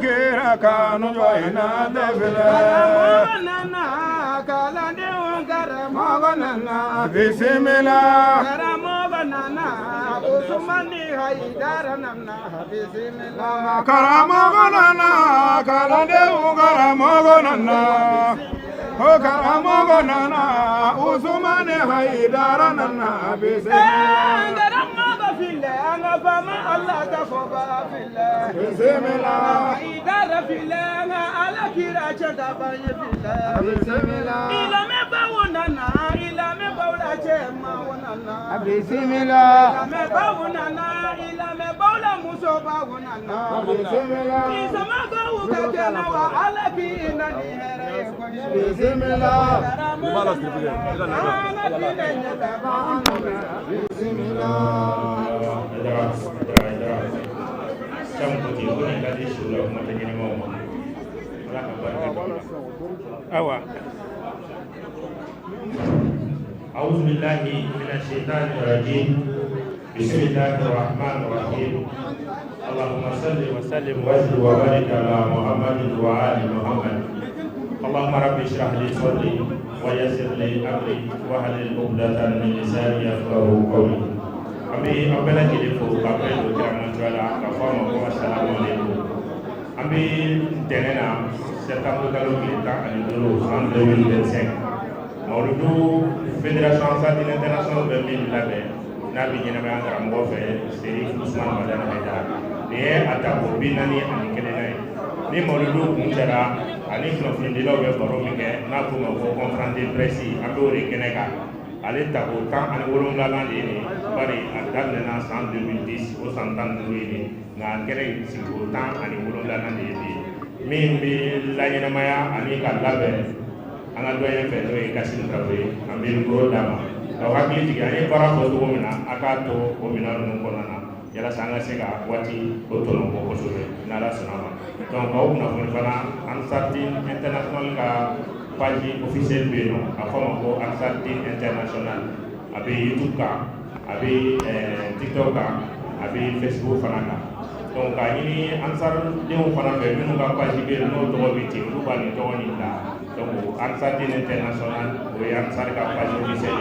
kira kanu joina devile nana kala de karamogo nana bismillah karamogo nana usmani haidara nana bismillah karamogo nana kala de karamogo nana o karamogo nana usmani haidara nana bismillah karamogo fille anga fama Allah ta foba fille bismillah haidara fille anga ala kira chata baye fille bismillah ila me bawunana ila me bawla chema wonana bismillah ila me bawunana ila me bawla muso bawunana bismillah isama gawu kakena wa ala ki inani here bismillah أعوذ بالله من الشيطان الرجيم بسم الله الرحمن الرحيم اللهم صل وسلم وزد وبارك على محمد وآل محمد اللهم رب اشرح لي صدري ويسر لي أمري واحلل عقدة من لساني يفقهوا قولي أمي أبنا كلفو أبنا كرمان جوالا كفام والسلام عليكم أمي تنينا سبتمبر كالو كلتا أن يدلو عام 2025 Maulidu Fédération Santine International de Mille Labé Nabi Nyame Angara Mbofe Serif Ousmane Madana Haidara Ni atako binani ani kelena ni Maulidu Kunchara ani Knofindilo be Boromike na kuma ko confronter presse andori keneka ale tako kan ani wolonga landi ni bari adamne na 2010 au 100 ni na kere siko tan ani wolonga landi ni min bi la nyamaya ani ka labe anga doyen fe no e Kassim Traoré ambil ko dama to hakili tiga ni para ko to mina aka to o mina no ko nana yala sanga sega wati ko to no ko so na la sunama donc ko na ko fana Ansartin International ka page officiel be no afama ko Ansartin International abe YouTube ka abe TikTok ka abe Facebook fana ka donc ka ni Ansar de o fana be no ka page be no to biti lu ba ni to ni la donc Ansartin International o Ansar ka page officiel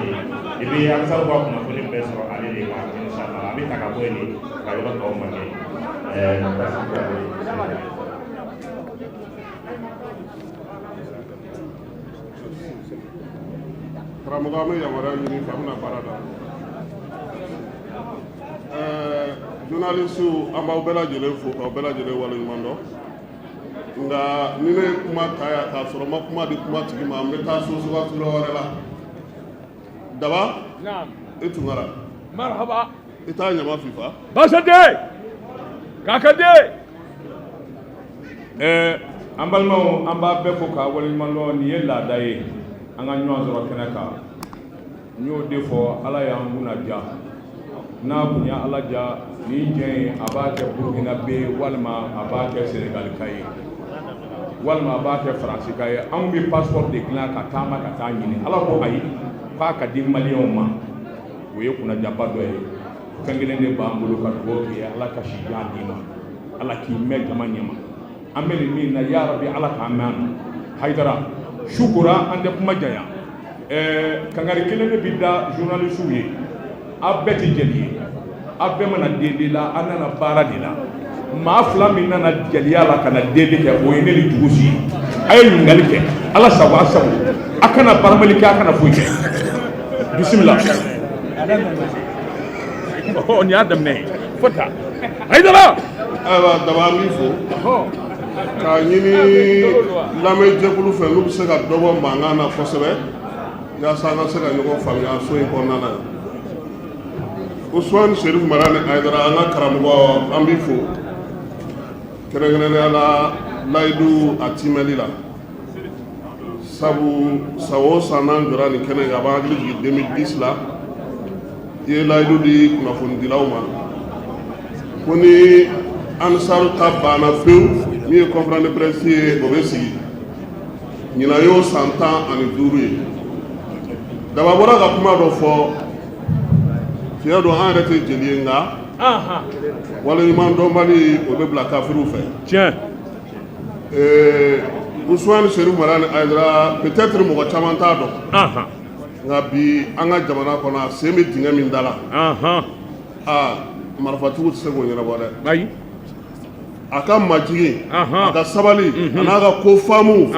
e be Ansar ko na ko ni beso ale de ka inshallah abi taka ko ni ka yo to ma ni Karamɔgɔ yamara ɲini famina baara la journaliste an b'aw bɛɛ lajɛlen fo k'aw bɛɛ lajɛlen waleɲuman dɔn nka ni ne ye kuma ta yan k'a sɔrɔ ma kuma di kuma tigi ma an bɛ taa so suguya wɛrɛ la Daba e Tunkara marhaba i t'a ɲama fifa basate kakade an balimaw an b'a bɛɛ fo k'a waleɲuman dɔn nin ye laada ye an ka ɲɔgɔn sɔrɔ kɛnɛ kan n y'o de fɔ ala y'an kunna ja n'a kun ya ala ja ni diɲɛ ye a b'a kɛ Burukina be walima a b'a kɛ Senegal ka ye walima a b'a kɛ Faransi ka ye anw bɛ passeport de dilan ka taama ka taa ɲini ala ko ayi k'a ka di maliyɛnw ma o ye kunnajaba dɔ ye fɛn kelen de b'an bolo ka dugawu k'i ye ala ka si jan d'i ma ala k'i mɛn jama ɲɛma an bɛ nin min na ya rabi ala k'an mɛn an na Haidara sukora an tɛ kuma janya kangari kelen de bi da journaliste ye a bɛɛ tɛ jeli ye a bɛɛ mana deli la an nana baara de la maa fila min nana jeliya la ka na deli kɛ o ye ne ni Dugusi a ye ɲininkali kɛ ala sago a sago a kana baramali kɛ a kana foyi kɛ bisimila nin y'a daminɛ ye fo ta Haidara ayiwa Daba an b'i fo k'a ɲini lamɛnjɛkulu fɛ n'u bɛ se ka dɔ bɔ mankan na kosɛbɛ yaasa an ka se ka ɲɔgɔn faamuya so in kɔnɔna na Ousmane Cherif Marane Haidara an ka karamɔgɔ an b'i fo kɛrɛnkɛrɛnnenya la layidu a timɛli la sabu san o san n'an jɔra nin kɛnɛ kan a b'an hakili jigin 2010 la i ye layidu di kunnafonidilaw ma ko ni Ansaru ta banna pewu min ye conférence de presse ye o bɛ sigi ɲinan y'o san 15 ye Daba bɔra ka kuma dɔ fɔ tiɲɛ don an yɛrɛ tɛ jeli ye nka waleɲuman dɔnbali o bɛ bila kafiriw fɛ tiɲɛ Usman Sherif Marani Aydara peut-être mɔgɔ caman t'a dɔn nka bi an ka jamana kɔnɔ a sen bɛ dingɛ min da la marifatigiw tɛ se k'o ɲɛnabɔ dɛ ayi a ka majigin a ka sabali a n'a ka ko faamu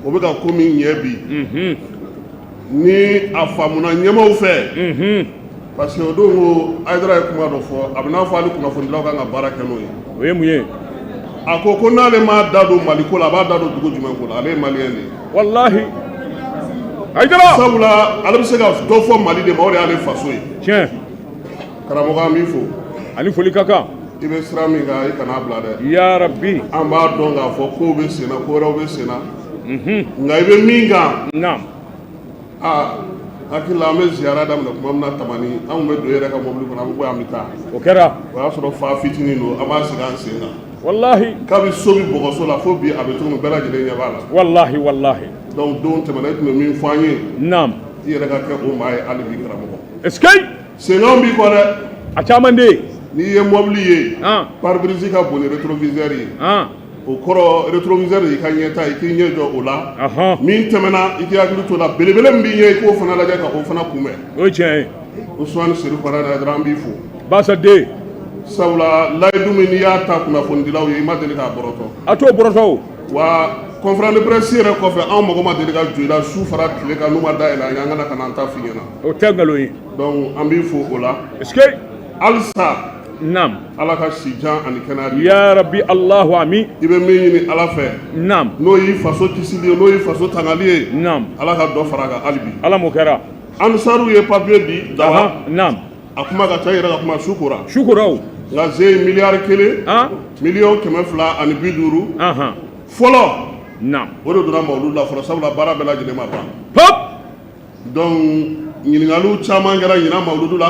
o bɛ ka ko min ɲɛ bi ni a faamuna ɲɛmaaw fɛ parce que o don ko Aydara ye kuma dɔ fɔ a bɛ n'a fɔ hali kunnafonidilaw kan ka baara kɛ n'o ye o ye mun ye a ko n'ale m'a da don Mali ko la a b'a da don dugu jumɛn ko la ale ye maliyɛn de ye wallahi Aydara sabula ale bɛ se ka dɔ fɔ Mali de ma o de y'ale faso ye tiɲɛ karamɔgɔ an b'i fo ani foli ka kan i bɛ sira min kan i kana bila dɛ ya rabbi an b'a dɔn k'a fɔ kow bɛ sen na ko wɛrɛw bɛ sen na nka i bɛ min kan naam hakili la an bɛ ziyara daminɛ tuma min na Tamani anw bɛ don e yɛrɛ ka mobili kɔnɔ an bɛ bɔ yan an bɛ taa o kɛra o y'a sɔrɔ fa fitinin don an b'a sigi an sen kan wallahi kabi so bi bɔgɔso la fo bi a bɛ cogo min bɛɛ lajɛlen ɲɛ b'a la wallahi donc don tɛmɛna i tun bɛ min fɔ an ye naam i yɛrɛ ka kɛ o maa ye hali bi karamɔgɔ est-ce que senkanw b'i kɔ dɛ a caman de n'i ye mobili ye pare-brise ka bon ni rétroviseur ye o kɔrɔ rétroviseur y'i ka ɲɛta i k'i ɲɛ jɔ o la min tɛmɛna i k'i hakili to la belebele min b'i ɲɛ i k'o fana lajɛ ka o fana kunbɛn o ye tiɲɛ ye Usman Sherif Marani Aydara an b'i fo basa de sabula layidu min n'i y'a ta kunnafonidilaw ye i ma deli k'a bɔrɔtɔ a t'o bɔrɔtɔ o wa conférence de presse yɛrɛ kɔfɛ anw mago ma deli ka jɔ i la su fara tile kan n'u ma dayɛlɛ an ye an kana ka na an ta f'i ɲɛna o tɛ nkalon ye donc an b'i fo o la est-ce que halisa naam ala ka si jan ani kɛnɛya di ya rabbi Allahu amin i bɛ min ɲini ala fɛ naam n'o y'i faso kisili ye n'o y'i faso tangali ye naam ala ka dɔ fara a kan hali bi ala m'o kɛra Ansaru ye papier di Dawa naam a kuma ka ca i yɛrɛ ka kuma su kora o nka ze ye miliyari 1 miliyɔn 250 fɔlɔ naam o de donna mawuludu la fɔlɔ sabula baara bɛɛ lajɛlen ma ban hop donc ɲininkaliw caman kɛra ɲinan mawuludu la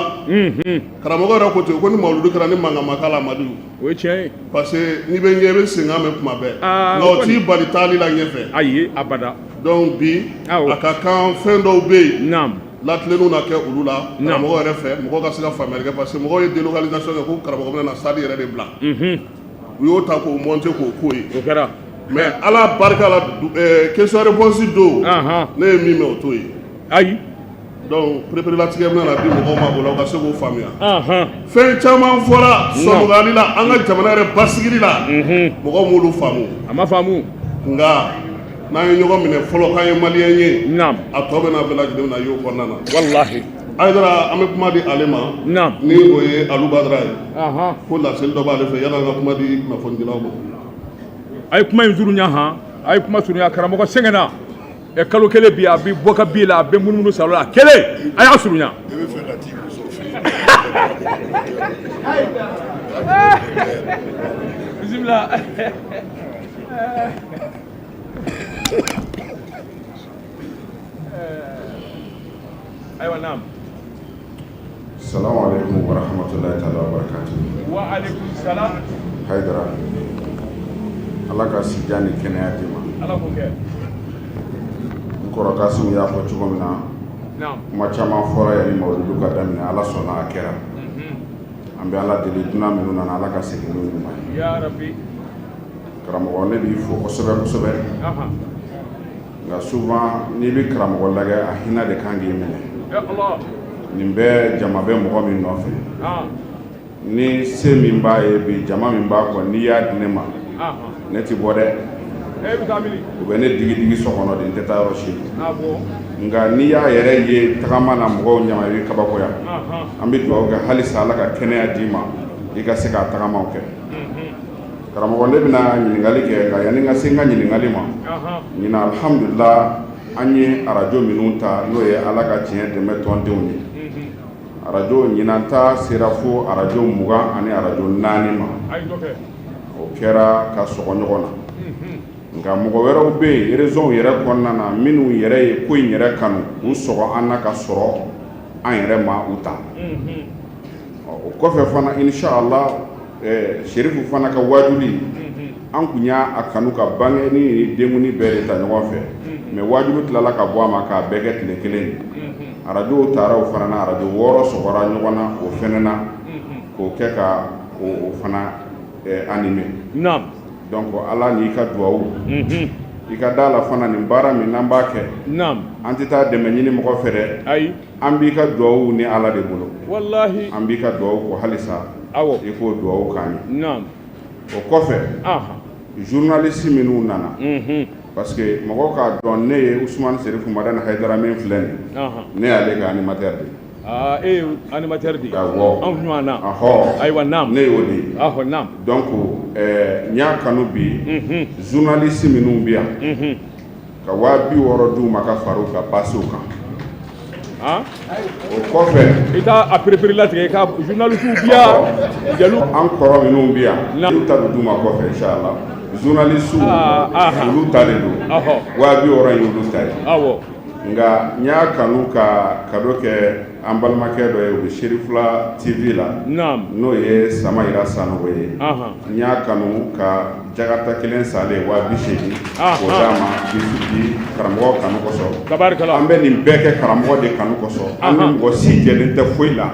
karamɔgɔ yɛrɛ ko ten ko ni mawuludu kɛra ni mankan ma k'a la Amadu o ye tiɲɛ ye parce que n'i bɛ ɲɛ i bɛ senkan mɛn kuma bɛɛ nka o t'i bali taali la ɲɛfɛ ayi abada donc bi a ka kan fɛn dɔw bɛ yen naam latilenniw na kɛ olu la karamɔgɔ yɛrɛ fɛ mɔgɔw ka se ka faamuyali kɛ parce que mɔgɔw ye délocalisation kɛ ko karamɔgɔ bɛna na stade yɛrɛ de bila u y'o ta k'o monter k'o k'o ye o kɛra mais ala barika la question réponse don ne ye min mɛn o t'o ye ayi donc préparatifs bɛna na di mɔgɔw ma o la u ka se k'o faamuya fɛn caman fɔra sɔnɔgɔli la an ka jamana yɛrɛ basigili la mɔgɔw m'olu faamu a ma faamu nka n'an ye ɲɔgɔn minɛ fɔlɔ k'an ye maliyɛn ye naam a tɔ bɛna bɛɛ lajɛlen na y'o kɔnɔna na wallahi Aydara an bɛ kuma di ale ma naam ni o ye Alu Badara ye ko laseli dɔ b'ale fɛ yala an ka kuma di kunnafonidilaw ma a ye kuma in surunya a ye kuma surunya karamɔgɔ sɛgɛnna kalo kelen bi a bɛ bɔ ka bi la a bɛ munumunu salo la kelen a y'a surunya bisimila ayiwa naam Assalamu alaikum wa rahmatullahi ta'ala wa barakatuh. Wa alaikum salam. Haidara. Allah ka si jan ni kɛnɛya di ma. Ala k'o kɛ. N kɔrɔ Kasimu y'a fɔ cogo min na. Naam. Kuma caman fɔra yanni mawuludu ka daminɛ Ala sɔnna a kɛra. An bɛ Ala deli dunan minnu nana Ala ka segin n'u ɲuman ye. Ya Rabbi. Karamɔgɔ ne b'i fo kosɛbɛ kosɛbɛ. Nka souvent n'i bɛ karamɔgɔ lajɛ a hinɛ de kan k'i minɛ. Ya Allah. Nin bɛɛ jama bɛ mɔgɔ min nɔfɛ ni se min b'a ye bi jama min b'a kɔ n'i y'a di ne ma ne ti bɔ dɛ u bɛ ne digi digi so kɔnɔ de n tɛ taa yɔrɔ si nka n'i y'a yɛrɛ ye tagama na mɔgɔw ɲama i bɛ kabakoya an bɛ dugawu kɛ halisa Ala ka kɛnɛya d'i ma i ka se k'a tagamaw kɛ karamɔgɔ ne bɛna ɲininkali kɛ nka yanni n ka se n ka ɲininkali ma ɲinan alhamdulillah an ye arajo minnu ta n'o ye Ala ka tiɲɛ dɛmɛ tɔndenw ye arajo ɲinan ta sera fo arajo 20 ani arajo 4 ma o kɛra ka sɔgɔ ɲɔgɔn na nka mɔgɔ wɛrɛw bɛ yen réseau yɛrɛ kɔnɔna na minnu yɛrɛ ye ko in yɛrɛ kanu u sɔgɔ an na ka sɔrɔ an yɛrɛ ma u ta o kɔfɛ fana inshallah Sherifu fana ka wajuli an kun y'a kanu ka bange ni denguni bɛɛ de ta ɲɔgɔn fɛ mais wajulu tilala ka bɔ a ma k'a bɛɛ kɛ tile kelen ye arajo taara o fana na arajo 6 sɔgɔra ɲɔgɔn na o fɛnɛ na k'o kɛ ka o fana animé naam donc ala ni ka duwawu i ka da la fana nin baara min n'an b'a kɛ an tɛ taa dɛmɛ ɲini mɔgɔ fɛ dɛ ayi an b'i ka duwawu ni ala de bolo wallahi an b'i ka duwawu ko halisa awɔ i k'o duwawu k'an ye naam o kɔfɛ journaliste minnu nana parce que mɔgɔw k'a dɔn ne ye Usumani Serifu Madani Hayidara min filɛ nin ne y'ale ka animateur de e ye animateur de awɔ anw ɲɔgɔn na ayiwa naam ne y'o de ye naam donc n y'a kanu bi journaliste minnu bɛ yan ka 60,000 d'u ma ka fara u ka passe kan o kɔfɛ i t'a a perepere latigɛ i ka journaliste bi yan jeliw an kɔrɔ minnu bɛ yan olu ta bɛ d'u ma kɔfɛ inchallah journaliste olu ta de don 60,000 in olu ta ye nka n y'a kanu ka cadeau kɛ an balimakɛ dɔ ye o bɛ Sherifula TV la n'o ye Samayira Sanogo ye n y'a kanu ka jagata kelen salen 80,000 k'o d'a ma di karamɔgɔ kanu kosɔn an bɛ nin bɛɛ kɛ karamɔgɔ de kanu kosɔn an ni mɔgɔ si jɛlen tɛ foyi la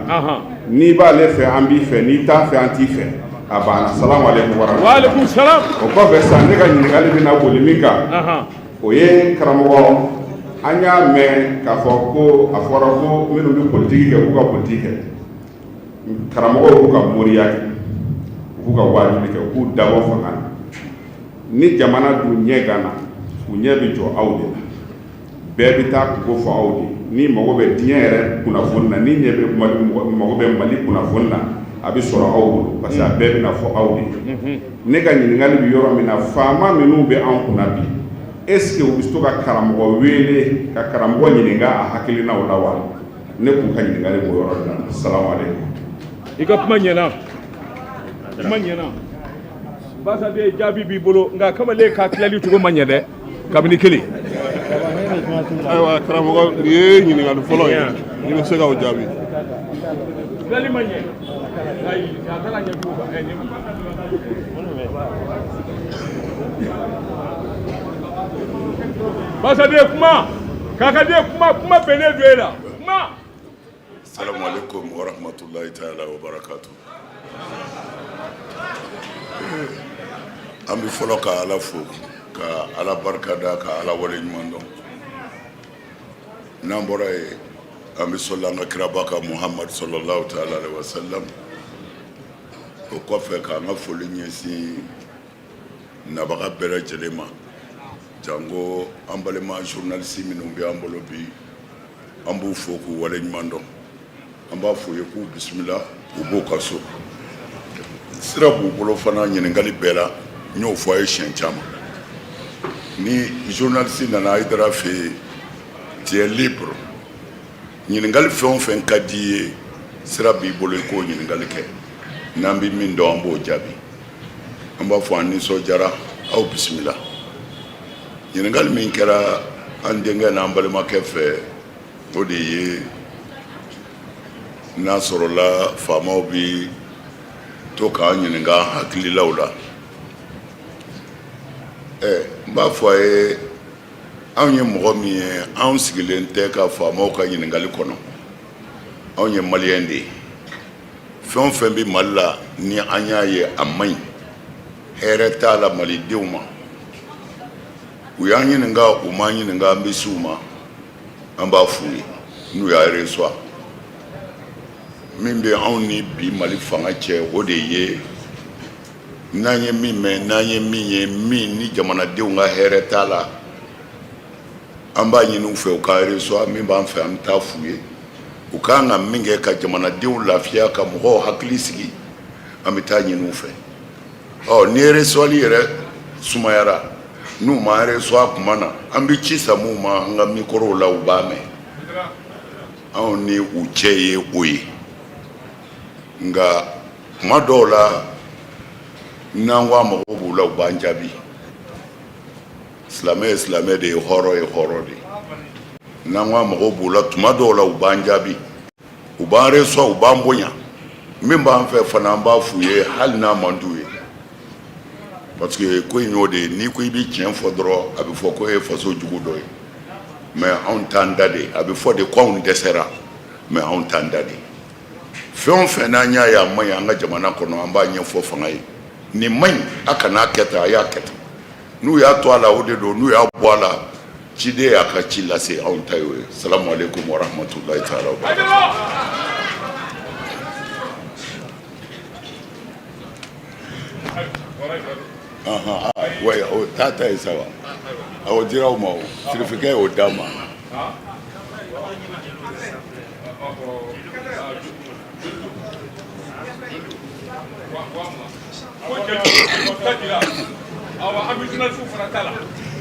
n'i b'ale fɛ an b'i fɛ n'i t'a fɛ an t'i fɛ a banna salamu aleykum warahmatullahi o kɔfɛ sisan ne ka ɲininkali bɛna boli min kan o ye karamɔgɔ an y'a mɛn k'a fɔ ko a fɔra ko minnu bɛ politiki kɛ k'u ka politiki kɛ karamɔgɔw k'u ka moriya kɛ k'u ka wajibi kɛ k'u dabɔ fanga na ni jamana dun ɲɛ ganna u ɲɛ bɛ jɔ aw de la bɛɛ bɛ taa kungo fɔ aw de ni mago bɛ diɲɛ yɛrɛ kunnafoni na ni ɲɛ bɛ mago bɛ Mali kunnafoni na a bɛ sɔrɔ aw bolo parce que a bɛɛ bɛna fɔ aw de ne ka ɲininkali bɛ yɔrɔ min na faama minnu bɛ an kunna bi est-ce que u bɛ to ka karamɔgɔ wele ka karamɔgɔ ɲininka a hakilinaw la wa ne k'u ka ɲininkali b'o yɔrɔ de la salamu aleykum i ka kuma ɲɛna Basaden jaabi b'i bolo nka kamalen ka tilali cogo ma ɲɛ dɛ kabini kelen ayiwa karamɔgɔ nin ye ɲininkali fɔlɔ ye i bɛ se k'o jaabi tilali ma ɲɛ ayi a kana ɲɛ cogo Basaden kuma kakaden kuma bɛnnen don e la kuma Assalamu alaikum wa rahmatullahi ta'ala wa barakatuh. An bɛ fɔlɔ ka Ala fo ka Ala barika da ka Ala wale ɲuman dɔn n'an bɔra yen an bɛ sɔli an ka kiraba kan Muhammad sallallahu ta'ala alaihi wa sallam o kɔfɛ k'an ka foli ɲɛsin nabaga bɛɛ lajɛlen ma jango an balima journaliste minnu bɛ an bolo bi an b'u fo k'u wale ɲuman dɔn an b'a fɔ u ye k'u bisimila u b'u ka so sira b'u bolo fana ɲininkali bɛɛ la n y'o fɔ a ye siɲɛ caman ni journaliste nana Hayidara fɛ yen tu es libre ɲininkali fɛn o fɛn ka di ye sira b'i bolo i k'o ɲininkali kɛ n'an bɛ min dɔn an b'o jaabi an b'a fɔ an nisɔndiyara aw bisimila ɲininkali min kɛra an denkɛ n'an balimakɛ fɛ o de ye n'a sɔrɔla faamaw bi to k'an ɲininka hakililaw la n b'a fɔ a ye anw ye mɔgɔ min ye anw sigilen tɛ ka faamaw ka ɲininkali kɔnɔ anw ye maliyɛn de ye fɛn o fɛn bɛ Mali la ni an y'a ye a man ɲi hɛrɛ t'a la malidenw ma u y'an ɲininka u m'an ɲininka an bɛ s'u ma an b'a f'u ye n'u y'a reçoit min bɛ anw ni bi Mali fanga cɛ o de ye n'an ye min mɛn n'an ye min ye min ni jamanadenw ka hɛrɛ t'a la an b'a ɲini u fɛ u ka reçoit min b'an fɛ an bɛ taa f'u ye u kan ka min kɛ ka jamanadenw lafiya ka mɔgɔw hakili sigi an bɛ taa ɲini u fɛ ni reçoitli yɛrɛ sumayara n'u ma reçoit kuma na an bɛ ci sa mun ma an ka microw la u b'a mɛn anw ni u cɛ ye o ye nka kuma dɔw la n'an ko a mago b'u la u b'an jaabi silamɛ ye silamɛ de ye hɔrɔn ye hɔrɔn de n'an ko a mago b'u la tuma dɔw la u b'an jaabi u b'an reçoit u b'an bonya min b'an fɛ fana an b'a f'u ye hali n'a man d'u ye parce que ko in y'o de ye n'i ko i bɛ tiɲɛ fɔ dɔrɔn a bɛ fɔ ko e ye faso jugu dɔ ye mais anw t'an da de a bɛ fɔ de ko anw dɛsɛra mais anw t'an da de fɛn o fɛn n'an y'a ye a man ɲi an ka jamana kɔnɔ an b'a ɲɛfɔ fanga ye nin man a kana kɛ tan a y'a kɛ tan n'u y'a to a la o de don n'u y'a bɔ a la ciden y'a ka ci lase anw ta y'o ye salamu aleykum wa rahmatulahi taala wa barakatuh. Ouais, au tata et ça va. Au dira au mot, certificat au dama.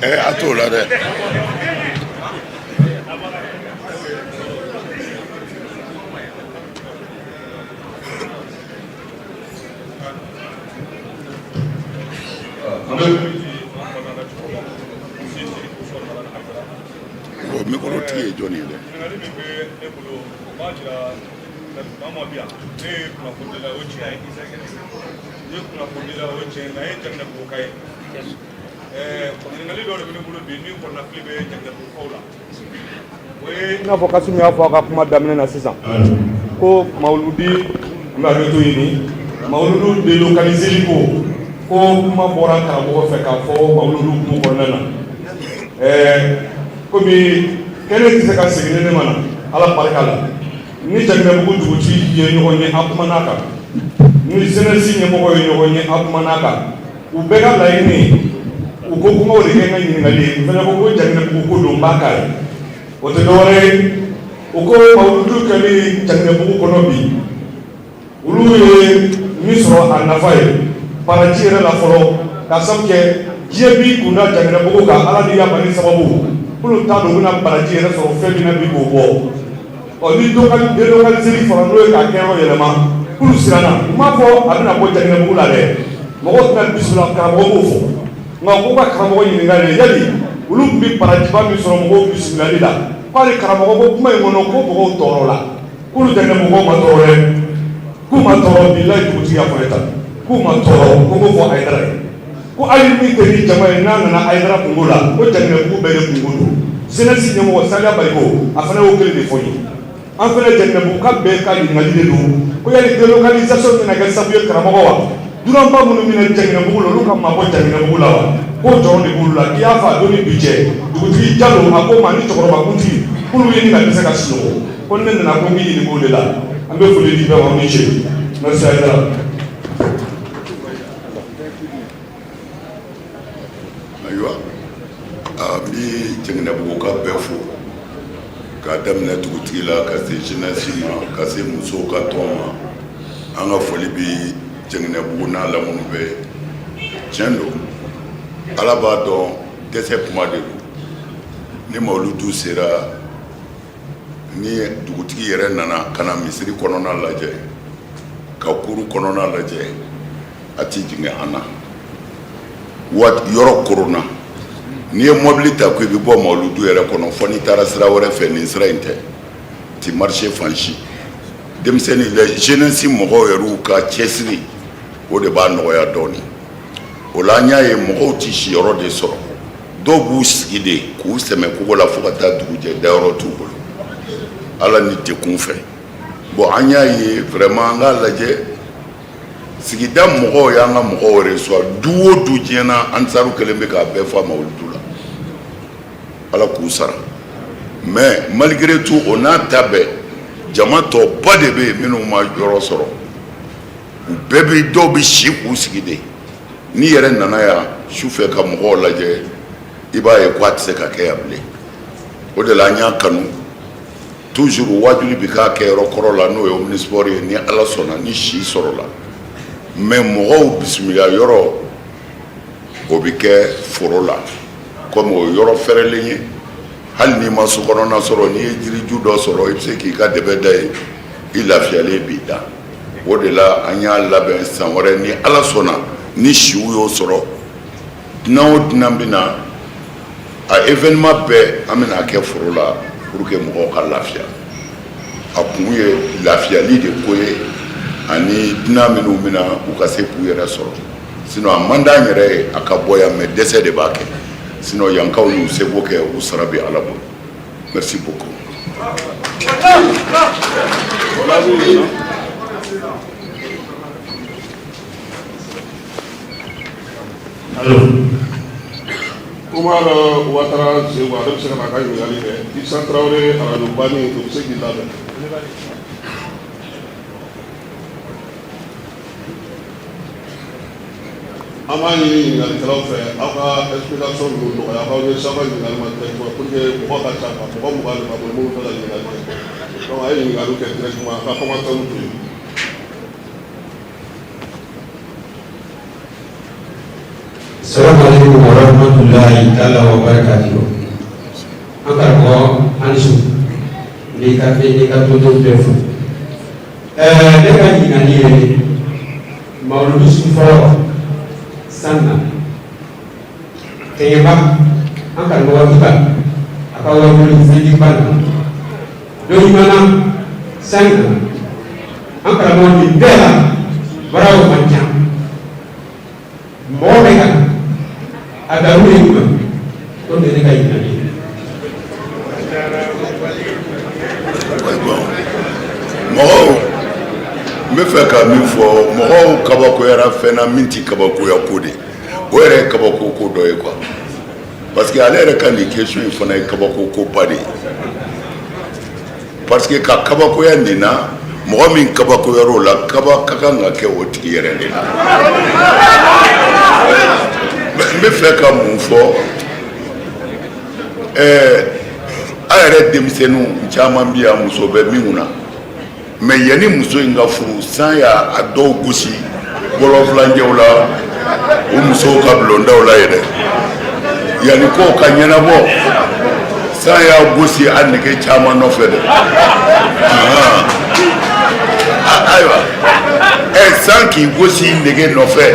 À tout là. Micro tigi Johnny dɛ. N'a fɔ Kasimu y'a fɔ a ka kuma daminɛ na sisan ko Mawuludi n bɛ hakili to yen Mawuludu délocaliseli ko kuma bɔra karamɔgɔ fɛ k'a fɔ Mawuludu kun kɔnɔna na komi kɛnɛ tɛ se ka segin ne ma na Ala barika la ni Janginɛbugu dugutigi ye ɲɔgɔn ye a kumana kan ni jeunesse ɲɛmɔgɔ ye ɲɔgɔn ye a kumana kan u bɛɛ ka laɲini u ko kumaw de kɛ n ka ɲininkali ye u fana ko Janginɛbugu ko don n b'a k'a ye o tɛ dɔwɛrɛ ye u ko Mawuludu kɛli Janginɛbugu kɔnɔ bi olu ye min sɔrɔ a nafa ye paraji yɛrɛ la fɔlɔ ka sabu kɛ diɲɛ bi kunda Janginɛbugu kan Ala ni yabali sababu k'olu t'a dɔn u bɛna baraji yɛrɛ sɔrɔ fɛn min na bi k'o bɔ ni délocaliseli fɔra n'o ye k'a kɛ yɔrɔ yɛlɛma k'olu siranna u m'a fɔ a bɛna bɔ Janginɛbugu la dɛ mɔgɔw tɛna bisimila karamɔgɔ b'o fɔ nka k'u ka karamɔgɔ ɲininka de yali olu tun bɛ barajiba min sɔrɔ mɔgɔw bisimilali la k'ale karamɔgɔ ko kuma in kɔnɔ ko mɔgɔw tɔɔrɔ la k'olu Janginɛbugu ma tɔɔrɔ dɛ k'u ma tɔɔrɔ bilayi dugutigi y'a fɔ ne ta k'u ma tɔɔrɔ ko k'o fɔ Ayidara ye ko hali min tɛ ni jama ye n'a nana Ayidara kungo la ko Janginɛbugu bɛɛ de kungo don jeunesse ɲɛmɔgɔ Saliya Bariko a fana y'o kelen de fɔ n ye an fana Janginɛbugu ka bɛɛ ka ɲininkali de don ko yali délocalisation bɛna kɛ sababu ye karamɔgɔ wa dunanba minnu bɛna Janginɛbugu la olu ka mabɔ Janginɛbugu la wa k'o jɔrɔ de b'olu la k'i y'a fɔ a don ni bi cɛ dugutigi Jalo a ko ma ni cɛkɔrɔba kuntigi k'olu ye ni ka dɛsɛ ka sunɔgɔ ko ne nana ko n bɛ ɲininka o de la an bɛ foli di bɛɛ ma aw ni ce merci Ayidara. Ayiwa n bɛ Janginɛbugu ka bɛɛ fo k'a daminɛ dugutigi la ka se jeunesse ma ka se musow ka tɔn ma an ka foli bɛ Janginɛbugu n'a lamunu bɛɛ tiɲɛ don Ala b'a dɔn dɛsɛ kuma de don ni Mawuludu sera ni dugutigi yɛrɛ nana ka na misiri kɔnɔna lajɛ ka kuru kɔnɔna lajɛ a ti jigin an na yɔrɔ koronna n'i ye mobili ta ko i bɛ bɔ Mawuludu yɛrɛ kɔnɔ fɔ n'i taara sira wɛrɛ fɛ nin sira in tɛ ti marché fan si denmisɛnnin la jeunesse mɔgɔw yɛrɛ ka cɛsiri o de b'a nɔgɔya dɔɔni o la an y'a ye mɔgɔw ti siyɔrɔ de sɔrɔ dɔw b'u sigi de k'u sɛmɛ kogo la fo ka taa dugu jɛ dayɔrɔ t'u bolo Ala ni dekun fɛ bon an y'a ye vraiment an k'a lajɛ sigida mɔgɔw y'an ka mɔgɔw reçoit du o du diɲɛ na Ansaru kelen bɛ k'a bɛɛ fa Mawuludu la Ala k'u sara mais malgré tout o n'a ta bɛɛ jama tɔba de bɛ yen minnu ma yɔrɔ sɔrɔ u bɛɛ bɛ dɔw bɛ si k'u sigi de n'i yɛrɛ nana yan sufɛ ka mɔgɔw lajɛ i b'a ye ko a tɛ se ka kɛ yan bilen o de la an y'a kanu toujours wajuli bɛ k'a kɛ yɔrɔ kɔrɔ la n'o ye omnisport ye ni Ala sɔnna ni si sɔrɔla mais mɔgɔw bisimila yɔrɔ o bɛ kɛ foro la comme o yɔrɔ fɛrɛlen ye hali n'i ma sokɔnɔna sɔrɔ n'i ye jiriju dɔ sɔrɔ i bɛ se k'i ka dɛbɛ da ye i lafiyalen b'i da o de la an y'a labɛn san wɛrɛ ni Ala sɔnna ni siw y'o sɔrɔ dunan o dunan bɛ na a événement bɛɛ an bɛna kɛ foro la pour que mɔgɔw ka lafiya a kun ye lafiyali de ko ye ani dunan minnu bɛna u ka se k'u yɛrɛ sɔrɔ sinon a man d'an yɛrɛ ye a ka bɔ yan mais dɛsɛ de b'a kɛ sinon yankaw y'u seko kɛ u sara bɛ Ala bolo merci beaucoup. Allo. Umar Ouattara Segu a bɛ se ka na a ka ɲininkali kɛ Isa Traoré arajo bani o bɛ se k'i labɛn. An b'a ɲini ɲininkalikɛlaw fɛ aw ka explication ninnu nɔgɔya aw ye safa ɲininkali ma directement pour que mɔgɔ ka ca quoi mɔgɔ 20 de b'a bolo minnu bɛ ka ɲininkali kɛ donc a ye ɲininkaliw kɛ directement a ka commentaire to yen. Assalamu alaikum warahmatullahi ta'ala wabarakatuh. An karamɔgɔ an su n'i ka fɛn n'i ka tonton bɛɛ fo. Ne ka ɲininkali ye Mawuludu su fɔlɔ san na kɛɲɛba an karamɔgɔ Iba a ka wawulu fɛnjiba na dɔnni san na an karamɔgɔ nin bɛɛ la baaraw man ca mɔgɔ bɛ ka a daru ye jumɛn o de ne ka ɲininkali ye. mɔgɔw n bɛ fɛ ka min fɔ mɔgɔw kabakoyara fɛn na min tɛ kabakoya ko de o yɛrɛ ye kabako ko dɔ ye quoi parce que ale yɛrɛ ka nin question in fana ye kabako ko ba de ye parce que ka kabakoya nin na mɔgɔ min kabakoyara o la kaba ka kan ka kɛ o tigi yɛrɛ de la n bɛ fɛ ka mun fɔ a yɛrɛ denmisɛnninw caman bɛ yan muso bɛ minnu na mais yanni muso in ka furu san y'a a dɔw gosi bɔlɔnfilancɛw la o musow ka bulondaw la yɛrɛ yanni kow ka ɲɛnabɔ san y'a gosi a nɛgɛ caman nɔfɛ dɛ ayiwa san k'i gosi nɛgɛ nɔfɛ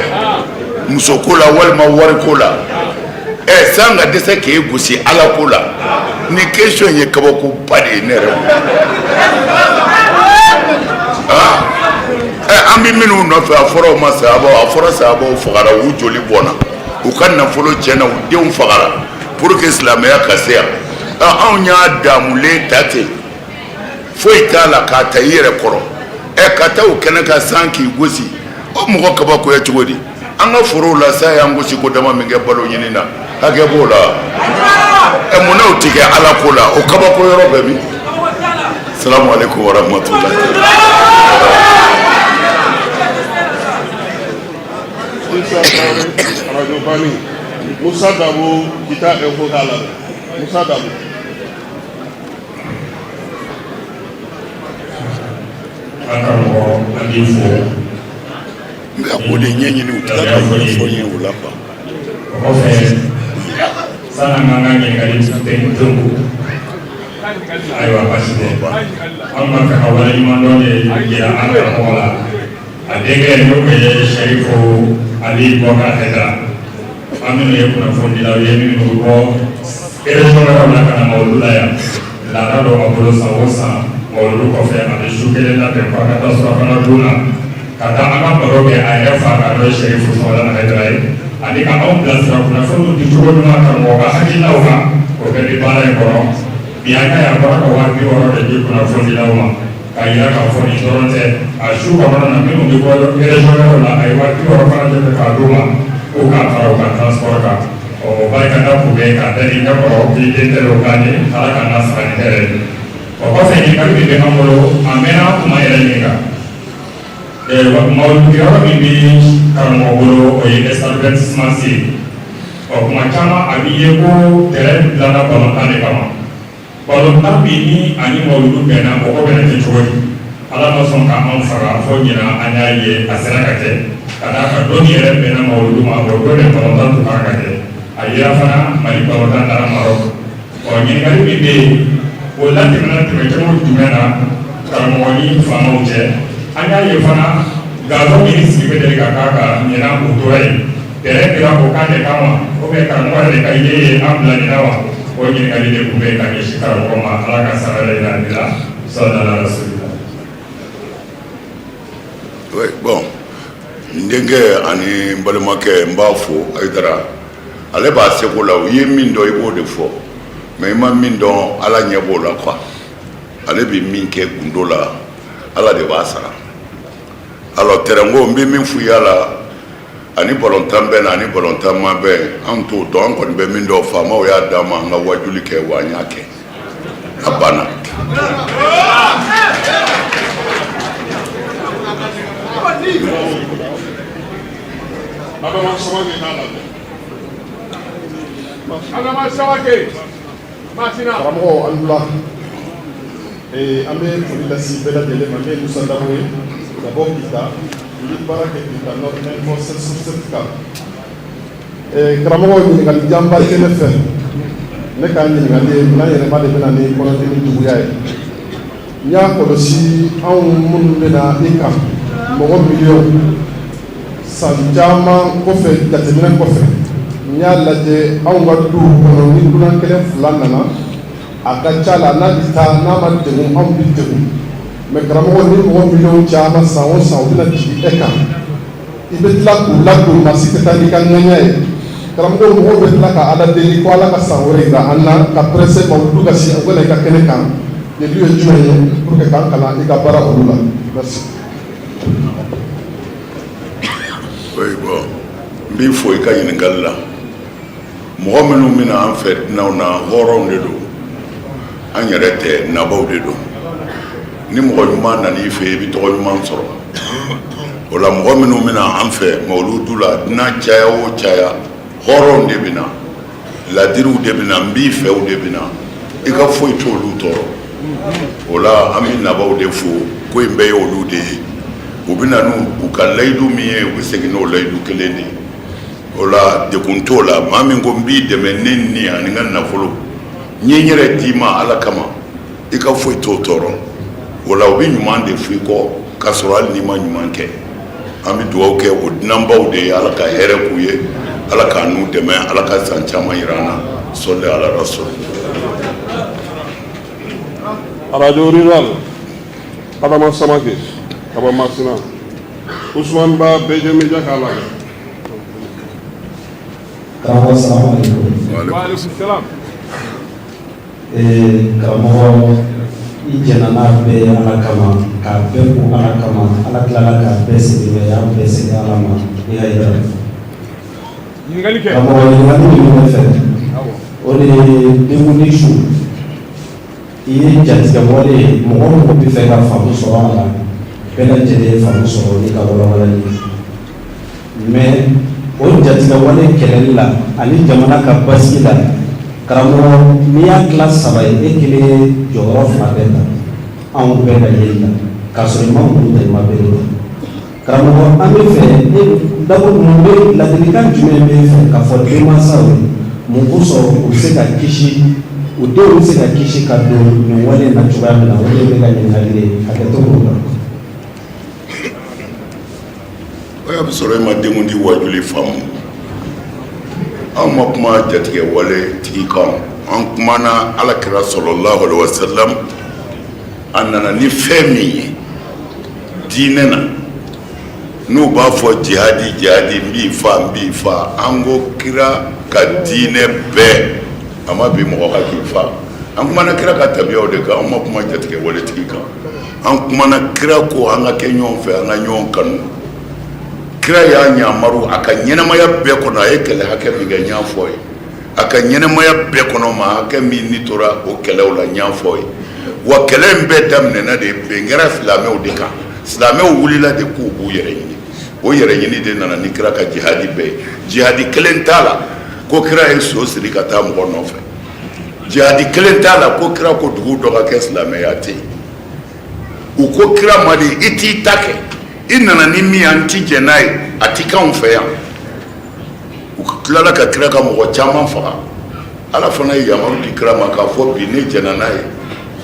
musoko la walima wariko la san ka dɛsɛ k'e gosi ala ko la ni question ye kabakoba de ye ne yɛrɛ an bɛ minnu nɔfɛ a fɔra o ma sahabaw a fɔra sahabaw fagara u joli bɔnna u ka nafolo tiɲɛna u denw fagara pour que silamɛya ka se yan anw y'a damulen ta ten foyi t'a la k'a ta i yɛrɛ kɔrɔ ka taa o kɛnɛ ka san k'i gosi o mɔgɔ kabakoya cogo di an ka forow la sa y'an gosi ko dama min kɛ balo ɲini na hakɛ b'o la munna o ti kɛ ala ko la o kabako yɔrɔ bɛɛ bi salamu alaikum warahmatullahi Radio Bani Musa Dabo kita info kala Musa Dabo Akaramɔgɔ an b'i fo nka o de ɲɛɲini u tila ka ɲɛfɔ n ye o la quoi o kɔfɛ san'an k'an ka ɲininkali tɛnku ayiwa basi tɛ an b'a fɛ ka waleɲuman dɔ de yira an karamɔgɔ la a denkɛ n'o ye Sɛrifu Ali Bubakar Haidara an minnu ye kunnafonidilaw ye minnu bɔ région wɛrɛw la ka na Mawuludu la yan laada dɔ b'a bolo san o san Mawuludu kɔfɛ a bɛ su kelen labɛn fo a ka taa surafana dun na ka taa an ka baro kɛ a yɛrɛ fa ka n'o ye Sɛrifu Sɔmɔla Haidara ye ani ka anw bilasira kunnafoniw di cogo ɲuman karamɔgɔ ka hakilinaw kan o bɛɛ bɛ baara in kɔnɔ bi an y'a ye a bɔra ka 60 de di kunnafonidilaw ma k'a yira k'a fɔ nin dɔrɔn tɛ a su kɔnɔna na minnu bɛ bɔ région wɛrɛw la a ye 60 fana jate k'a d'u ma k'u k'a fara u ka transport kan o barikada kun bɛ k'a da nin ɲɛkɔrɔ k'i den tɛ o kan ye ala ka n'a sara nin hɛrɛ ye o kɔfɛ ɲininkali min bɛ an bolo a mɛnna kuma yɛrɛ ɲininka Mawuludu yɔrɔ min bɛ karamɔgɔ bolo o ye establishment ye kuma caman a bɛ ye ko terrain dilanna balontan de kama balontan bi ni ani Mawuludu bɛnna mɔgɔ bɛna kɛ cogo di ala ma sɔn ka anw faga fo ɲina an y'a ye a sera ka kɛ ka d'a kan dɔnni yɛrɛ bɛnna Mawuludu ma o don de balontan tun kan ka kɛ a yira fana Mali balontan taara Marɔki ɲininkali min bɛ yen o latɛmɛna tɛmɛcogo jumɛn na karamɔgɔ ni faamaw cɛ an y'a ye fana gazon min sigi bɛ deli ka k'a kan ɲina o tora yen terrain dira o kan de kama karamɔgɔ yɛrɛ ka ye ye an bila nin na wa o ɲininkali de tun bɛ ka ɲɛsin karamɔgɔ ma ala ka sara yɛrɛ yira nin la sallallahu alaihi wa sallam. Oui, bon n denkɛ ani n balimakɛ n b'a fo Haidara ale b'a seko la o ye min dɔn i b'o de fɔ mais i ma min dɔn ala ɲɛ b'o la quoi ale bɛ min kɛ gundo la ala de b'a sara alors tɛrɛnko n bɛ min f'u ye a la ani balontan bɛ na ani balontan ma bɛ an t'o dɔn an kɔni bɛ min dɔn faamaw y'a d'an ma an ka wajuli kɛ wa an y'a kɛ a banna. Karamɔgɔ Alula an bɛ foli lase bɛɛ lajɛlen ma min ye Musa Dabo ye ka bɔ Kita i bɛ baara kɛ Kita Nord Info certificat karamɔgɔ ɲininkali janba tɛ ne fɛ ne ka ɲininkali ye n'an yɛrɛma de bɛna ni kɔnɔdimi juguya ye n y'a kɔlɔsi anw minnu bɛna i kan mɔgɔ miliyɔn san caman kɔfɛ jateminɛ kɔfɛ n y'a lajɛ anw ka du kɔnɔ ni dunan kelen fila nana a ka ca la n'a bɛ taa n'a ma degun anw bɛ degun mɛ karamɔgɔ ni mɔgɔ miliyɔn caman san o san u bɛna jigin e kan i bɛ tila k'u ladon maa si tɛ taa n'i ka ŋɛɲɛ ye karamɔgɔ mɔgɔw bɛ tila ka ala deli ko ala ka san wɛrɛ yira an na ka presse ma olu ka si u bɛna i ka kɛnɛ kan debi ye jumɛn ye pour que k'an kalan i ka baara olu la merci. oui bon n b'i fo i ka ɲininkali la mɔgɔ minnu bɛna an fɛ dunanw na hɔrɔnw de don an yɛrɛ tɛ nabaw de don ni mɔgɔ ɲuman nana i fɛ i bɛ tɔgɔ ɲuman sɔrɔ o la mɔgɔ minnu bɛna an fɛ mawuludu la dunan caya o caya hɔrɔnw de bɛna ladiriw de bɛna n b'i fɛw de bɛna i ka foyi t'olu tɔɔrɔ o la an bɛ nabaw de fo ko in bɛɛ ye olu de ye u bɛ na n'u ka layidu min ye u bɛ segin n'o layidu kelen de ye o la degun t'o la maa min ko n b'i dɛmɛ ne ni ani n ka nafolo n ye n yɛrɛ d'i ma ala kama i ka foyi t'o tɔɔrɔ o la u bɛ ɲuman de f'i kɔ k'a sɔrɔ hali n'i ma ɲuman kɛ an bɛ dugawu kɛ o dunanbaw de ye ala ka hɛrɛ k'u ye ala k'a n'u dɛmɛ ala ka san caman yira an na sɔli ala rasul. Radio Rural Adama Samake Kaba Masina Usman Ba BJ Media k'a lajɛ. Karamɔgɔ salamaleykum. Waaleykum salam. Karamɔgɔ i jɛna n'a bɛɛ ye ala kama k'a bɛɛ ko ala kama ala tilala k'a bɛɛ segin bɛɛ y'an bɛɛ segin ala ma i y'a yira. Ɲininkali kɛ. Karamɔgɔ ɲininkali min bɛ ne fɛ o de ye denkundi su i ye jatigɛ wale ye mɔgɔ mɔgɔ bɛ fɛ ka faamu sɔrɔ a la bɛɛ lajɛlen ye faamu sɔrɔ n'i ka walawalali mais o jatigɛ wale kɛlɛli la ani jamana ka basigi la karamɔgɔ n'i y'a tila saba ye e kelen ye jɔyɔrɔ fila bɛɛ ta anw bɛɛ ka yeli la k'a sɔrɔ i ma mun ta i ma bere ta karamɔgɔ an bɛ fɛ dabo mun bɛ ladilikan jumɛn bɛ fɛ k'a fɔ denmansaw ye mun kosɔn u bɛ se ka kisi u denw bɛ se ka kisi ka don nin wale in na cogoya min na o de bɛ ka ɲininkali ye hakɛto k'o la. o y'a sɔrɔ e ma denkundi wajuli faamu an ma kuma jatigɛ wale tigi kan an kumana alakira sallallahu alaihi wasallam a nana ni fɛn min ye diinɛ na n'u b'a fɔ jihadi jihadi n b'i fa an ko kira ka diinɛ bɛɛ a ma bi mɔgɔ ka k'i fa an kumana kira ka tabiyaw de kan an ma kuma jatigɛ wale tigi kan an kumana kira ko an ka kɛ ɲɔgɔn fɛ an ka ɲɔgɔn kanu kira y'a ɲamaru a ka ɲɛnamaya bɛɛ kɔnɔ a ye kɛlɛ hakɛ min kɛ n y'a fɔ ye a ka ɲɛnamaya bɛɛ kɔnɔ ma hakɛ min ni tora o kɛlɛw la n y'a fɔ ye wa kɛlɛ in bɛɛ daminɛna de bɛn kɛra silamɛw de kan silamɛw wulila de k'u b'u yɛrɛ ɲini o yɛrɛ ɲini de nana ni kira ka jihadi bɛɛ ye jihadi kelen t'a la ko kira ye so siri ka taa mɔgɔ nɔfɛ jihadi kelen t'a la ko kira ko dugu dɔ ka kɛ silamɛya tɛ yen u ko kira ma de i t'i ta kɛ i nana ni min an ti jɛ n'a ye a ti k'anw fɛ yan u tilala ka kira ka mɔgɔ caman faga ala fana ye yamaru di kira ma k'a fɔ bi ne jɛna n'a ye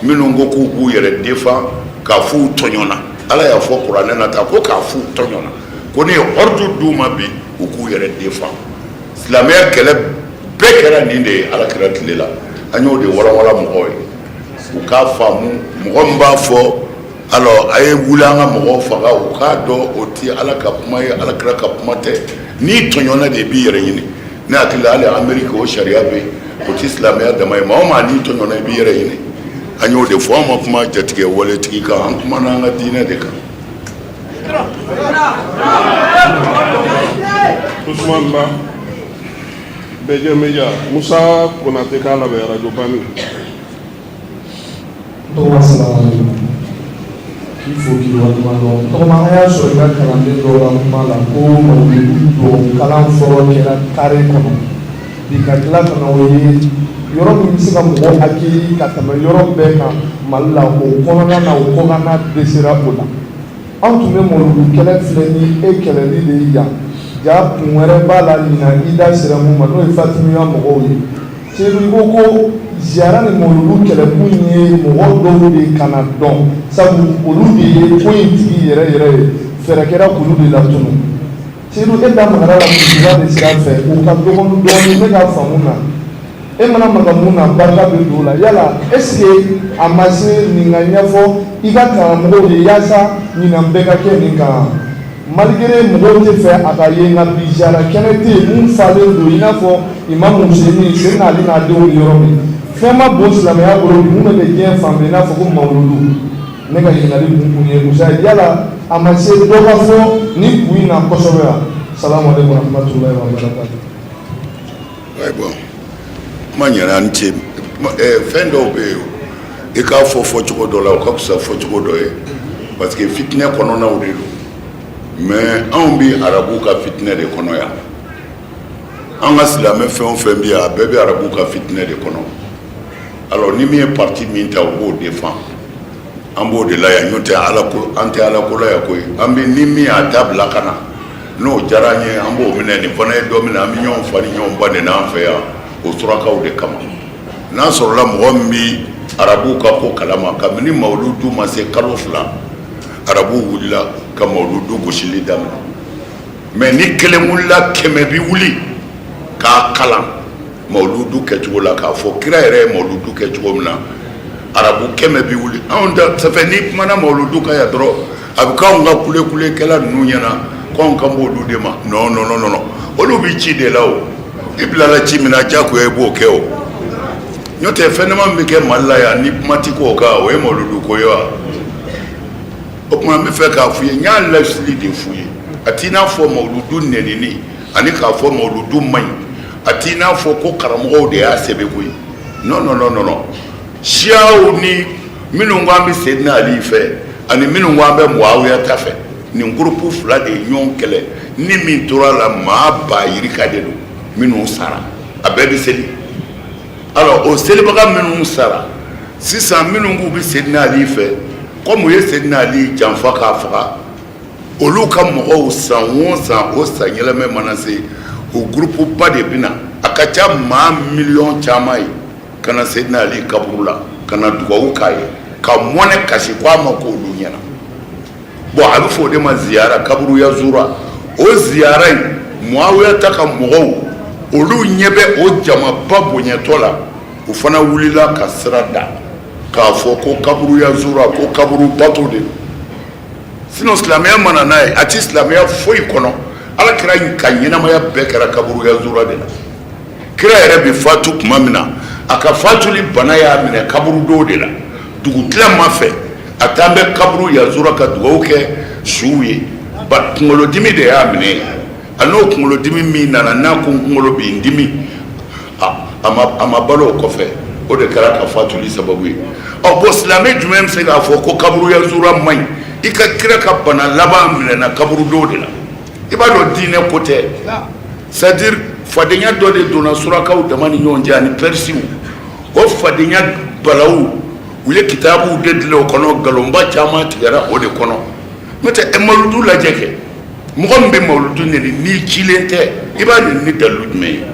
minnu ko k'u b'u yɛrɛ defan k'a f'u tɔɲɔna ala y'a fɔ kuranɛ na ta ko k'a f'u tɔɲɔna ko ne ye ordre d'u ma bi u k'u yɛrɛ defan silamɛya kɛlɛ bɛɛ kɛra nin de ye ala kira tile la an y'o de walawala mɔgɔw ye u k'a faamu mɔgɔ min b'a fɔ alors a ye wuli an ka mɔgɔw faga u k'a dɔn o ti ala ka kuma ye ala kira ka kuma tɛ n'i tɔɲɔna de i b'i yɛrɛ ɲini ne hakili la hali ameriki o sariya bɛ yen o ti silamɛya dama ye maa o maa n'i tɔɲɔna i b'i yɛrɛ ɲini an y'o de fɔ an ma kuma jatigɛ wale tigi kan an kumana an ka diinɛ de kan Ousmane Ba BG Media Moussa Konate k'a labɛn radio Bani. Il faut qu'il y ait un tɔgɔmaya sɔrɔ i ka kalanden dɔw la kuma la ko mawulidu don kalan fɔlɔ kɛra kare kɔnɔ bi ka tila ka na o ye yɔrɔ min bɛ se ka mɔgɔ hakili ka tɛmɛ yɔrɔ bɛɛ kan Mali la o kɔnɔna na o kɔnɔna dɛsɛra o la anw tun bɛ mawulidu kɛlɛ filɛ ni e kɛlɛli de ye yan ja kun wɛrɛ b'a la ɲina i da sera mun ma n'o ye Fatimiya mɔgɔw ye Seydou i ko ko ziyara ni mawulidu kɛlɛkun ye mɔgɔ dɔw de kana dɔn sabu olu de ye ko in tigi yɛrɛ yɛrɛ ye fɛɛrɛ kɛra k'olu de latunu Seydou e da magara la kultura de sira fɛ o ka dɔgɔn dɔɔni ne ka faamu na e mana maga mun na barika bɛ don o la yala est-ce que a ma se nin ka ɲɛfɔ i ka karamɔgɔw ye yaasa ɲinan bɛɛ ka kɛ nin kan malgré mɔgɔw tɛ fɛ a ka ye nka bi ziyara kɛnɛ tɛ yen mun falen don i n'a fɔ Imamu Huseni Seydina Ali n'a denw bɛ yɔrɔ min fɛn ma bon silamɛya bolo bi mun bɛ kɛ diɲɛ fan bɛɛ i n'a fɔ ko mawulidu ne ka ɲininkali kun ye Musa yala a ma se dɔ ka fɔ ni kun in na kosɛbɛ wa salamu aleykum wa rahmatulahi wa barakatuh. Ouais, bon. Kuma ɲɛna n cɛ fɛn dɔw bɛ yen i k'a fɔ fɔcogo dɔ la o ka fisa fɔcogo dɔ ye parce que fitinɛ kɔnɔnaw de don mais anw bɛ arabu ka fitinɛ de kɔnɔ yan an ka silamɛ fɛn o fɛn bɛ yan a bɛɛ bɛ arabu ka fitinɛ de kɔnɔ alors ni min ye parti min ta o b'o défend an b'o de la yan n'o tɛ an tɛ ala ko la yan koyi an bɛ ni min y'a dabila ka na n'o diyara an ye an b'o minɛ nin fana ye dɔ minɛ an bɛ ɲɔgɔn fa ni ɲɔgɔn ba de n'an fɛ yan o surakaw de kama n'a sɔrɔla mɔgɔ min bɛ arabu ka ko kalama kabini mawuludu ma se kalo 2 arabu wulila ka mawuludu gosili daminɛ mais ni kelen wulila 100 bi wuli k'a kalan mawuludu kɛcogo la k'a fɔ kira yɛrɛ ye mawuludu kɛ cogo min na arabu 100 bi wuli anw da ça fait ni kumana mawuludu ka yan dɔrɔn a bɛ k'anw ka kulekɛla ninnu ɲɛna k'anw kan b'olu de ma non non non non olu bɛ ci de la o i bilala ci min na diyagoya i b'o kɛ o n'o tɛ fɛn caman bɛ kɛ Mali la yan ni kuma ti k'o kan o ye mawuludu ko ye wa o tuma n bɛ fɛ k'a f'i ye n y'a lasili de f'u ye a t'i n'a fɔ mawuludu nɛnini ani k'a fɔ mawuludu man ɲi a t'i n'a fɔ ko karamɔgɔw de y'a sɛbɛn koyi non non non non siyaw ni minnu ko an bɛ Seydina Ali fɛ ani minnu ko an bɛ Muawiya ta fɛ nin groupe 2 de ye ɲɔgɔn kɛlɛ ni min tora la maa ba yirika de don minnu sara a bɛɛ bɛ seli alors o selibaga minnu sara sisan minnu k'u bɛ Seydina Ali fɛ comme u ye Seydina Ali janfa k'a faga olu ka mɔgɔw san o san o san yɛlɛmɛ mana se o groupe ba de bɛ na a ka ca maa miliyɔn caman ye ka na Seydina Ali kaburu la ka na dugawu k'a ye ka mɔnɛ kasi ko a ma k'olu ɲɛna bon a bɛ fɔ o de ma ziyara kaburu ya zura o ziyara in Muawiya ta ka mɔgɔw olu ɲɛ bɛ o jamaba bonyɛtɔ la o fana wulila ka sira da k'a fɔ ko kaburu ya zura ko kaburu bato de don sinon silamɛya mana n'a ye a ti silamɛya foyi kɔnɔ ala kira ka ɲɛnamaya bɛɛ kɛra kaburu ya zura de la kira yɛrɛ bɛ fatu tuma min na a ka fatuli bana y'a minɛ kaburu dɔw de la dugutila ma fɛ a t'an bɛ kaburu ya zura ka dugawu kɛ suw ye ba kunkolodimi de y'a minɛ a n'o kunkolodimi min nana n'a ko kunkolo bɛ n dimi a ma balo o kɔfɛ o de kɛra ka fatuli sababu ye ɔ bon silamɛ jumɛn bɛ se k'a fɔ ko kaburu ya zura man ɲi i ka kira ka bana laban minɛna kaburu dɔw de la i b'a dɔn diinɛ ko tɛ c'est à dire fadenya dɔ de donna surakaw dama ni ɲɔgɔn cɛ ani pɛrisiw o fadenya balawu u ye kitabuw de dilan o kɔnɔ nkalonba caman tigɛra o de kɔnɔ n'o tɛ mawuludu lajɛ kɛ mɔgɔ min bɛ mawuludu neni n'i cilen tɛ i b'a neni ni dalilu jumɛn ye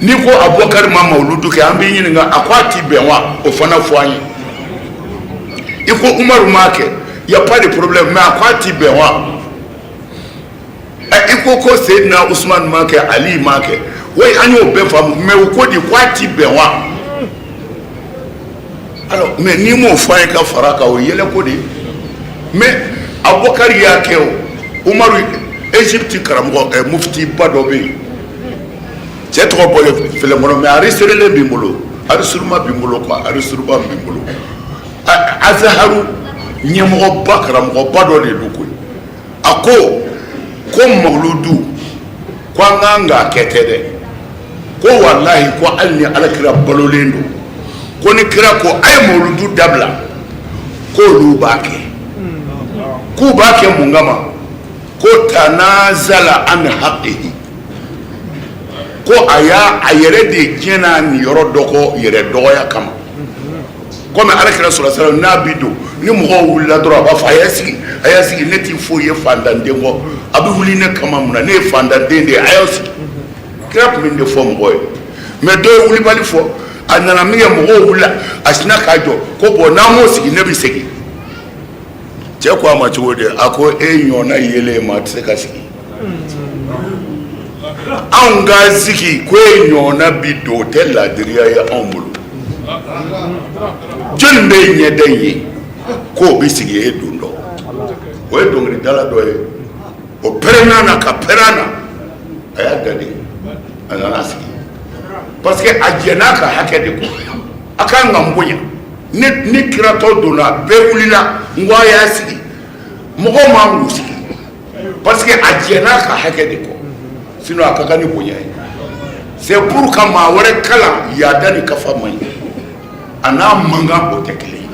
n'i ko Abubakari ma mawuludu kɛ an b'i ɲininka a ko a t'i bɛn wa o fana fɔ an ye i ko Umaru m'a kɛ y a pas de problème mais a ko a t'i bɛn wa i ko Seydina Usman m'a kɛ Ali m'a kɛ oui an y'o bɛɛ faamu mais u ko di ko a t'i bɛn wa alors mais n'i m'o fɔ an ye ka fara kan o ye yɛlɛ ko de ye mais Abubakari y'a kɛ o Umaru Égypte karamɔgɔ mufti ba dɔ bɛ yen cɛ tɔgɔ bɔlen filɛ kɔnɔ mais enregistrelen b'i bolo enregistrement b'i bolo quoi enregistrement b'i bolo Azaharu ɲɛmɔgɔba karamɔgɔba dɔ de don koyi ako ko mawludu ko nganga ketede ko wallahi ko alni alakira balolendo ko ni kira ko ay mawludu dabla ko lubake ku bake mungama ko tanazala an haqqihi ko aya ayere de jena ni yoro doko yere doya kama comme alakira sallallahu alaihi wasallam nabido ni mo wula doro ba fa ayasi neti foye fandande ngo abi wuli ne kama muna ne fandande de ayasi krap min de fo mo mais do wuli bali fo anana mi mo wula asina kajo ko bo na mo sigi ne bi sigi je ko ma chode ako nyona yele ma tseka sigi anga ziki ko nyona bido tella diriya ya amulu jon be nyedeye ko bi sigi e dundo o e dongri dala do e o perana ka perana aya gadi ana sigi parce que ajena ka hakede ko aka ngambonya ni kirato dona be wulila ngwa ya sigi mo ma ngu sigi parce que ajena ka hakede ko sino aka kani bonya c'est pour que ma wore kala ya dani kafa mai ana manga o tekele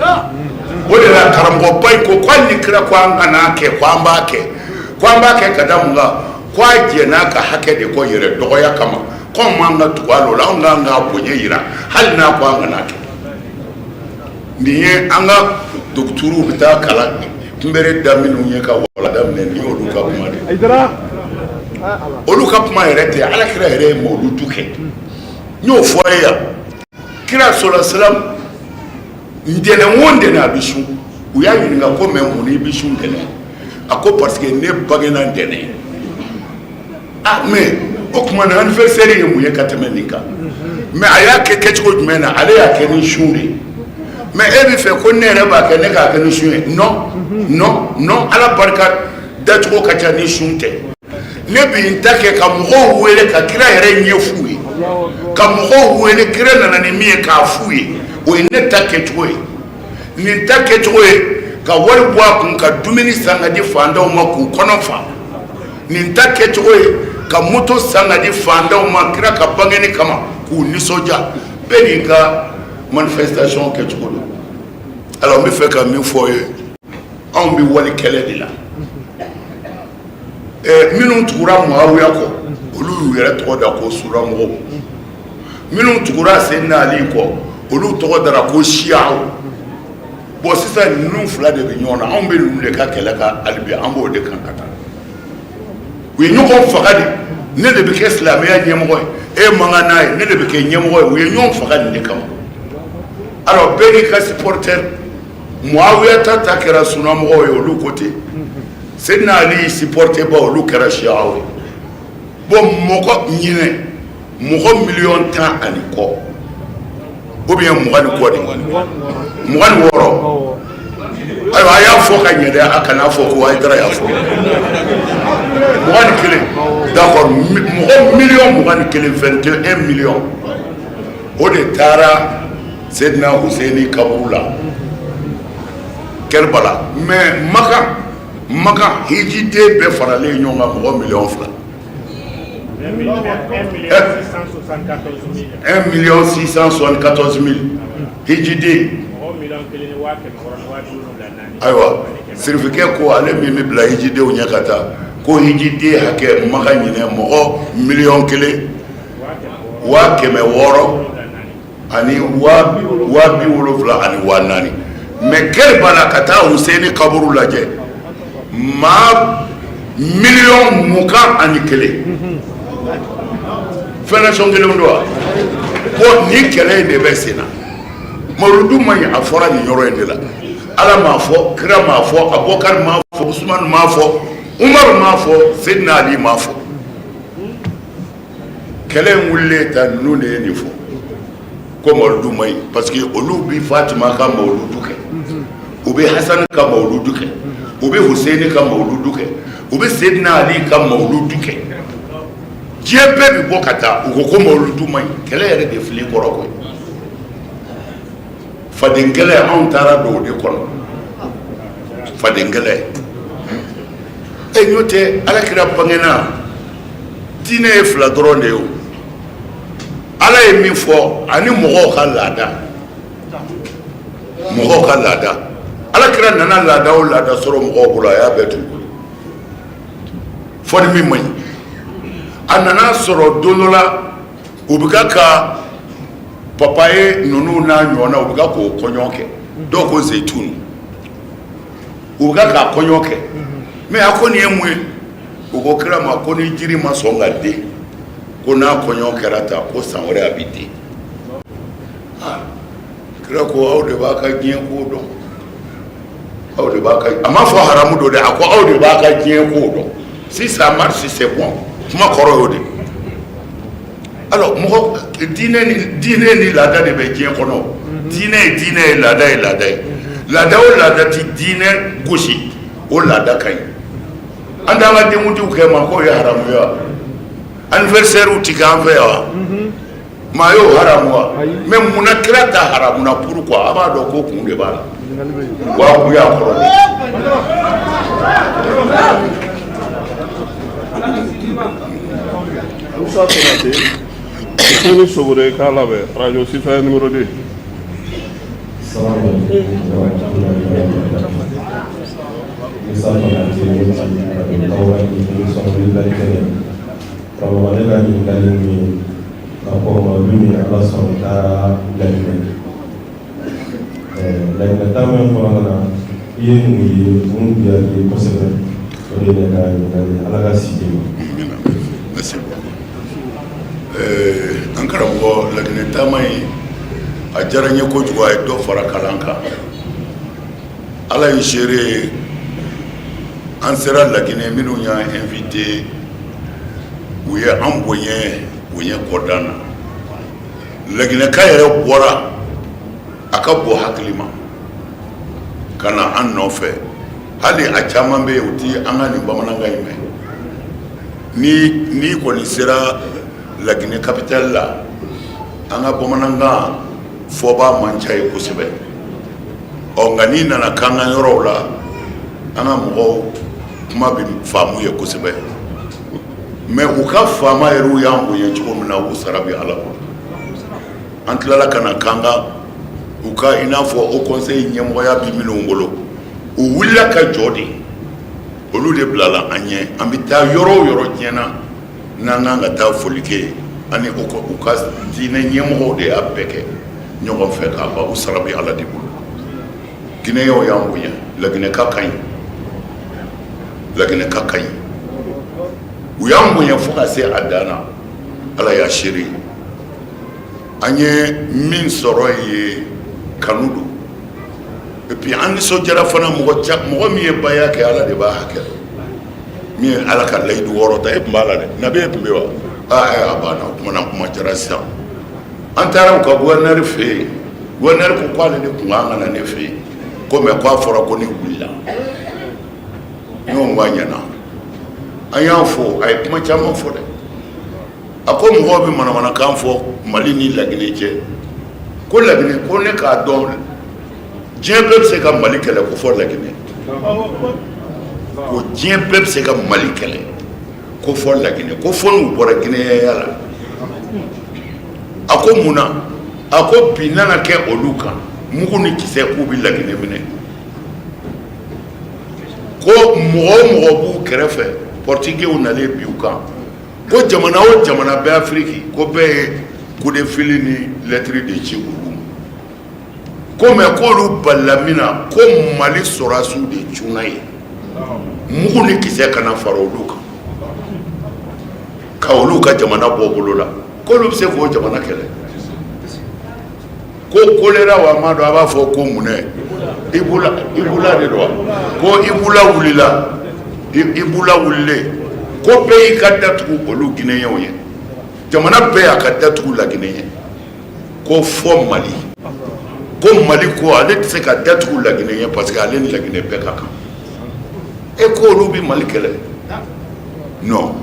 o de la karamgo pai ko kwani kira kwa ngana ke kwamba ke kadamunga kwa jena ka hakede ko yere doya kama ko manga tuwalo la nganga bonye yira hal na kwa ngana ke niye anga dokturu bita kala tumbere daminu nye ka wala damne ni olu ka kuma de olu ka kuma yerete ala kira yere mo lutuke nyo foya kira sallallahu alaihi wasallam ndene wonde na bisu uya yinga ko men ni bisu ndene ako parce que ne bagena ndene mais o kuma na anniversaire ye mu ye katemenika mais aya ke ketiko jumena ale ya ke ni shuri mais e bi fe ko ne re ba ke ne ka ke ni shuri non ala barka datiko ka ta ni shunte ne bi ntake ka mo wele ka kira yere nyefuyi ka mo wele kira na ni mi ka fuyi o ne take toy ni take toy ka wari bwa kun ka dumini sanga di fanda ma ku kono fa ni take toy ka moto sanga di fanda ma kira ka bangeni kama ku ni soja beni ka manifestation ke toy alors me fait ka mi foye on bi wali kele de la minnu tugura Muawiya ko olu yɛrɛ tɔgɔ da ko suramɔgɔw minnu tugura Seydina Ali ko olu tɔgɔ dara ko Siyaw bon sisan ninnu fila de bɛ ɲɔgɔn na anw bɛ ninnu de ka kɛlɛ ka hali bi an b'o de kan ka taa u ye ɲɔgɔn faga de ne de bɛ kɛ silamɛya ɲɛmɔgɔ ye e man kan n'a ye ne de bɛ kɛ ɲɛmɔgɔ ye u ye ɲɔgɔn faga nin de kama alors bɛɛ n'i ka supporter Muawiya ta kɛra sunnamɔgɔw ye olu ko ten Seydina Ali supporté ba olu kɛra Siyaw ye bon mɔgɔ ɲinɛ mɔgɔ miliyɔn 10 ani kɔ ou bien 20 ni kɔ de 26 ayiwa a y'a fɔ ka ɲɛ dɛ a kana fɔ ko Hayidara y'a fɔ 21 d'accord mɔgɔ miliyɔn 21 21 millions o de taara Seydina Hussein kaburu la Kerbala mais Maka hijide bɛɛ faralen ɲɔgɔn kan mɔgɔ miliyɔn 2 1,674,000 hijide ayiwa sirifikɛ ko ale min bɛ bila hijidew ɲɛ ka taa ko hijide hakɛ Maka ɲinɛ mɔgɔ miliyɔn 1 600,000 ani 70,000 ani 400 mais Kerbala ka taa Hussein kaburu lajɛ ma miliyɔn 21 fɛnɛsɔn kelen do wa ko ni kɛlɛ in de bɛ sen na Mawludu man ɲi a fɔra nin yɔrɔ in de la Ala m'a fɔ kira m'a fɔ Abubakar m'a fɔ Usman m'a fɔ Umar m'a fɔ Seydina Ali m'a fɔ kɛlɛ in wulilen ta ninnu de ye nin fɔ ko Mawludu man ɲi parce que olu bi Fatima ka Mawludu kɛ u bɛ Hasan ka Mawludu kɛ u bɛ Hussein ka Mawludu kɛ u bɛ Seydina Ali ka Mawludu kɛ diɲɛ bɛɛ bi bɔ ka taa u ko Mawludu man ɲi kɛlɛ yɛrɛ de fili kɔrɔ koyi faden kɛlɛ anw taara don o de kɔnɔ faden kɛlɛ e n'o tɛ alakira bangena diinɛ ye fila dɔrɔn de ye o ala ye min fɔ ani mɔgɔw ka laada alakira nana laada o laada sɔrɔ mɔgɔw bolo a y'a bɛɛ t'u bolo fɔ ni min man ɲi a nana sɔrɔ don dɔ la u bɛ ka papaye ninnu n'a ɲɔgɔnna u bɛ k'o kɔɲɔ kɛ dɔw ko zeyituni u bɛ k'a kɔɲɔ kɛ mais a ko nin ye mun ye u ko kira ma ko ni jiri ma sɔn ka den ko n'a kɔɲɔ kɛra ta ko san wɛrɛ a bɛ den kira ko aw de b'a ka diɲɛ ko dɔn aw de b'a ka a ma fɔ haramu don dɛ a ko aw de b'a ka diɲɛ ko dɔn si ça marche c'est bon kuma kɔrɔ y'o de alors mɔgɔ diinɛ ni laada de bɛ diɲɛ kɔnɔ diinɛ ye diinɛ ye laada ye laada ye laada o laada ti diinɛ gosi o laada ka ɲi an t'an ka denkundiw kɛ ma k'o ye haramu ye wa anniversaire ti k'an fɛ yan wa maa y'o haramu wa mais munna kira ta haramu na pourquoi a b'a dɔn ko kun de b'a la wa kun y'a kɔrɔ de. Musa Konate Sani Sogore k'a labɛn radio Sifaya numéro 2. Musa Konate ne ka ɲininkali min ka kɔn min Ala sɔn ka laginɛ taa min kɔnɔna na i ye mun ye mun diyara i ye kosɛbɛ o de ye ne ka ɲininkali Ala ka si di ma. Merci beaucoup. An karamɔgɔ laginɛ taama in a diyara n ye kojugu a ye dɔ fara kalan kan Ala ye seere an sera laginɛ minnu y'an invité u ye an bonya kɔdan na laginɛka yɛrɛ bɔra a ka bɔ hakili ma ka na an nɔfɛ hali a caman bɛ yen u ti an ka nin bamanankan in mɛn ni kɔni sera laginɛ capitale la an ka bamanankan fɔba man ca ye kosɛbɛ nka n'i nana k'an ka yɔrɔw la an ka mɔgɔw kuma bɛ faamu ye kosɛbɛ mais u ka faama yɛrɛ y'an bonya cogo min na u sara bɛ Ala kɔ an tilala ka na kanga u ka i n'a fɔ o conseil ɲɛmɔgɔya bɛ minnu bolo u wulila ka jɔ de olu de bilala an ɲɛ an bɛ taa yɔrɔ o yɔrɔ diɲɛ na n'an kan ka taa foli kɛ ani u ka diinɛ ɲɛmɔgɔw de y'a bɛɛ kɛ ɲɔgɔn fɛ k'a ban u sara bɛ Ala de bolo Guinéens y'an bonya laginɛka ka ɲi laginɛka ka ɲi u y'an bonya fo ka se a dan na Ala y'a seere an ye min sɔrɔ ye kanu don et puis an nisɔndiyara fana mɔgɔ min ye baya kɛ Ala de b'a hakɛ min ye Ala ka layidu wɔɔrɔ ta e tun b'a la dɛ nabi e tun bɛ wa a banna o tumana kuma jara sisan an taara u ka gouverneur fɛ yen gouverneur ko k'ale de tun kan ka na ne fɛ yen ko mais k'a fɔra ko ne wulila ɲɔgɔn b'a ɲɛna an y'a fɔ a ye kuma caman fɔ dɛ a ko mɔgɔw bɛ manamanakan fɔ Mali ni Laginɛ cɛ ko Laginɛ ko ne k'a dɔn diɲɛ bɛɛ bɛ se ka Mali kɛlɛ ko fɔ Laginɛ ko diɲɛ bɛɛ bɛ se ka Mali kɛlɛ ko fɔ Laginɛ ko fɔ n'u bɔra Guinéyaya la a ko mun na a ko bi nana kɛ olu kan mugu ni kisɛ k'u bɛ Laginɛ minɛ ko mɔgɔ o mɔgɔ b'u kɛrɛfɛ Portugais nalen bi u kan ko jamana o jamana bɛɛ Afiriki ko bɛɛ ye coup de fil ni lettre de ci olu ko mais k'olu balila min na ko Mali sɔrɔsiw de cunna ye mugu ni kisɛ kana fara olu kan ka olu ka jamana bɔ bolo la k'olu bɛ se k'o jamana kɛlɛ ko choléra wa ma dɔn a b'a fɔ ko munɛ Ibula de don wa ko Ibula wulila Ibula wulilen ko bɛɛ y'i ka datugu olu Guinéens ye jamana bɛɛ y'a ka datugu Laginɛ ye ko fɔ Mali ko Mali ko ale tɛ se ka datugu Laginɛ ye parce que ale ni Laginɛ bɛɛ ka kan e ko olu bɛ Mali kɛlɛ non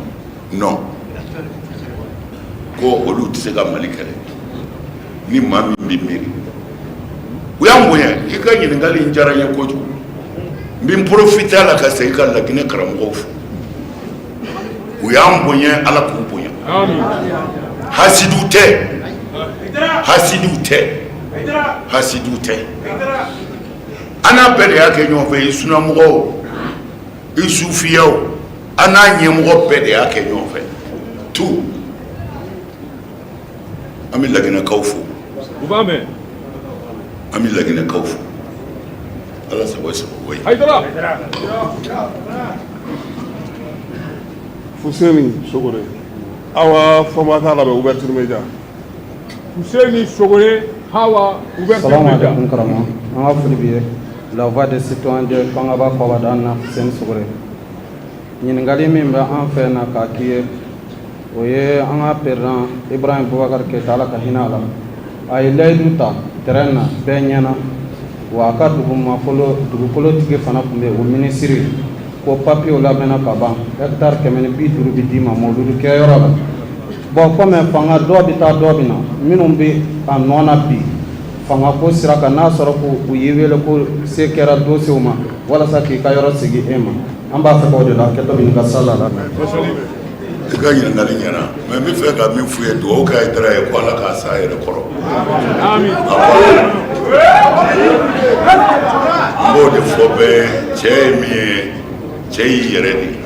ko olu tɛ se ka Mali kɛlɛ ni maa min bɛ miiri u y'an bonya i ka ɲininkali in diyara n ye kojugu n bɛ n profiter a la ka segin ka Laginɛ karamɔgɔw fo u y'an bonya ala k'u bonya hasidiw tɛ an n'a bɛɛ de y'a kɛ ɲɔgɔn fɛ i sunamɔgɔw i sufiyaw an n'a ɲɛmɔgɔ bɛɛ de y'a kɛ ɲɔgɔn fɛ tout an bɛ Laginɛkaw fo an bɛ Laginɛkaw fo ala sago ye Fuseni Sogore awa fama ta labɛn ouverture média Fuseni Sogore hawa ouverture média Salam karama an ka foli bi la voix des citoyens de Fangaba Fawada na Fuseni Sogore ɲininkali min bɛ an fɛ na k'a k'i ye o ye an ka président Ibrahim Boubacar Keita ala ka hinɛ a la a ye layidu ta terrain na bɛɛ ɲɛna wa a ka dugukolotigi fana tun bɛ o minisiri ko papiyew labɛnna ka ban hectare 150 bi d'i ma mɔludu kɛyɔrɔ la bon comme fanga dɔ bɛ taa dɔ bɛ na minnu bɛ a nɔ na bi fanga ko sira kan n'a sɔrɔ ko u y'i wele ko se kɛra dossier ma walasa k'i ka yɔrɔ segin e ma an b'a fɛ k'o de la kɛtɔ min ka sala la i ka ɲininkali ɲɛna mais n bɛ fɛ ka min f'u ye dugawu kɛ Hayidara ye ko ala k'a s'a yɛrɛ kɔrɔ n b'o de fɔ bɛɛ cɛ ye min ye cɛ y'i yɛrɛ de ye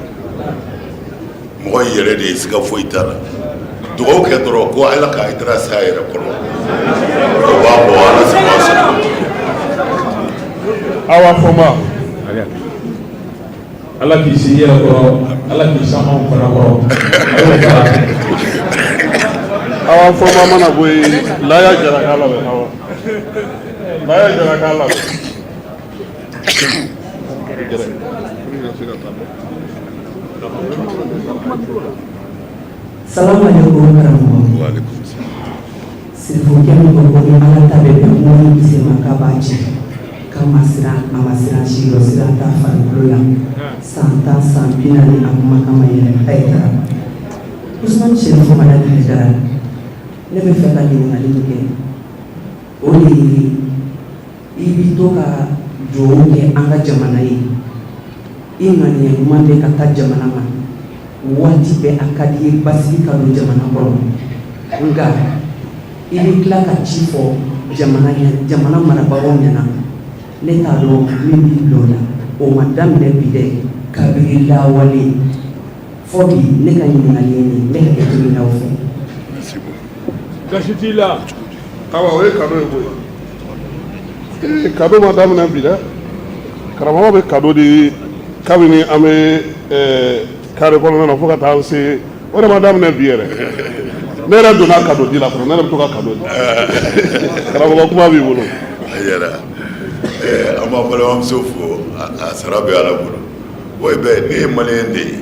mɔgɔ y'i yɛrɛ de ye siga foyi t'a la dugawu kɛ dɔrɔn ko ala ka Hayidara s'a yɛrɛ kɔrɔ o b'a bɔ ala sago awa fama ala k'i si yɛrɛ kɔrɔ ala k'i sa anw fana kɔrɔ awa fama mana bɔ yen laya jara k'a labɛn awa laya jara k'a labɛn Salam alaikum karamɔgɔ. Sirifokɛ min ko ni ala ta bɛ bɛn mun bɛ se ma k'a b'a cɛ k'a ma siran a ma siran si yɔrɔ siran t'a farikolo la san 10 san 40 a kuma kama yɛrɛ Hayidara Usman Sɛrifu Famara Hayidara ne bɛ fɛ ka ɲininkali min kɛ o de ye i bɛ to ka dugawu kɛ an ka jamana ye i ŋaniya ɲuman bɛ ka taa jamana ma waati bɛɛ a ka di ye basigi ka don jamana kɔnɔ nka i bɛ tila ka ci fɔ jamana marabagaw ɲɛna ne t'a dɔn min b'i bila o la o ma daminɛ bi dɛ kabini lawale fɔ bi ne ka ɲininkali ye nin ne ka kɛ cogo l'aw fɛ. gasi t'i la awa o ye cadeau ye koyi cadeau ma daminɛ bi dɛ karamɔgɔ bɛ cadeau di kabini an bɛ carré kɔnɔna na fo ka taa se o de ma daminɛ bi yɛrɛ ne yɛrɛ donna cadeau di la fɔlɔ ne yɛrɛ bɛ to ka cadeau di karamɔgɔ kuma b'i bolo. an b'a balimamuso fo a sara bɛ ala bolo wa i bɛ ne ye maliyɛn de ye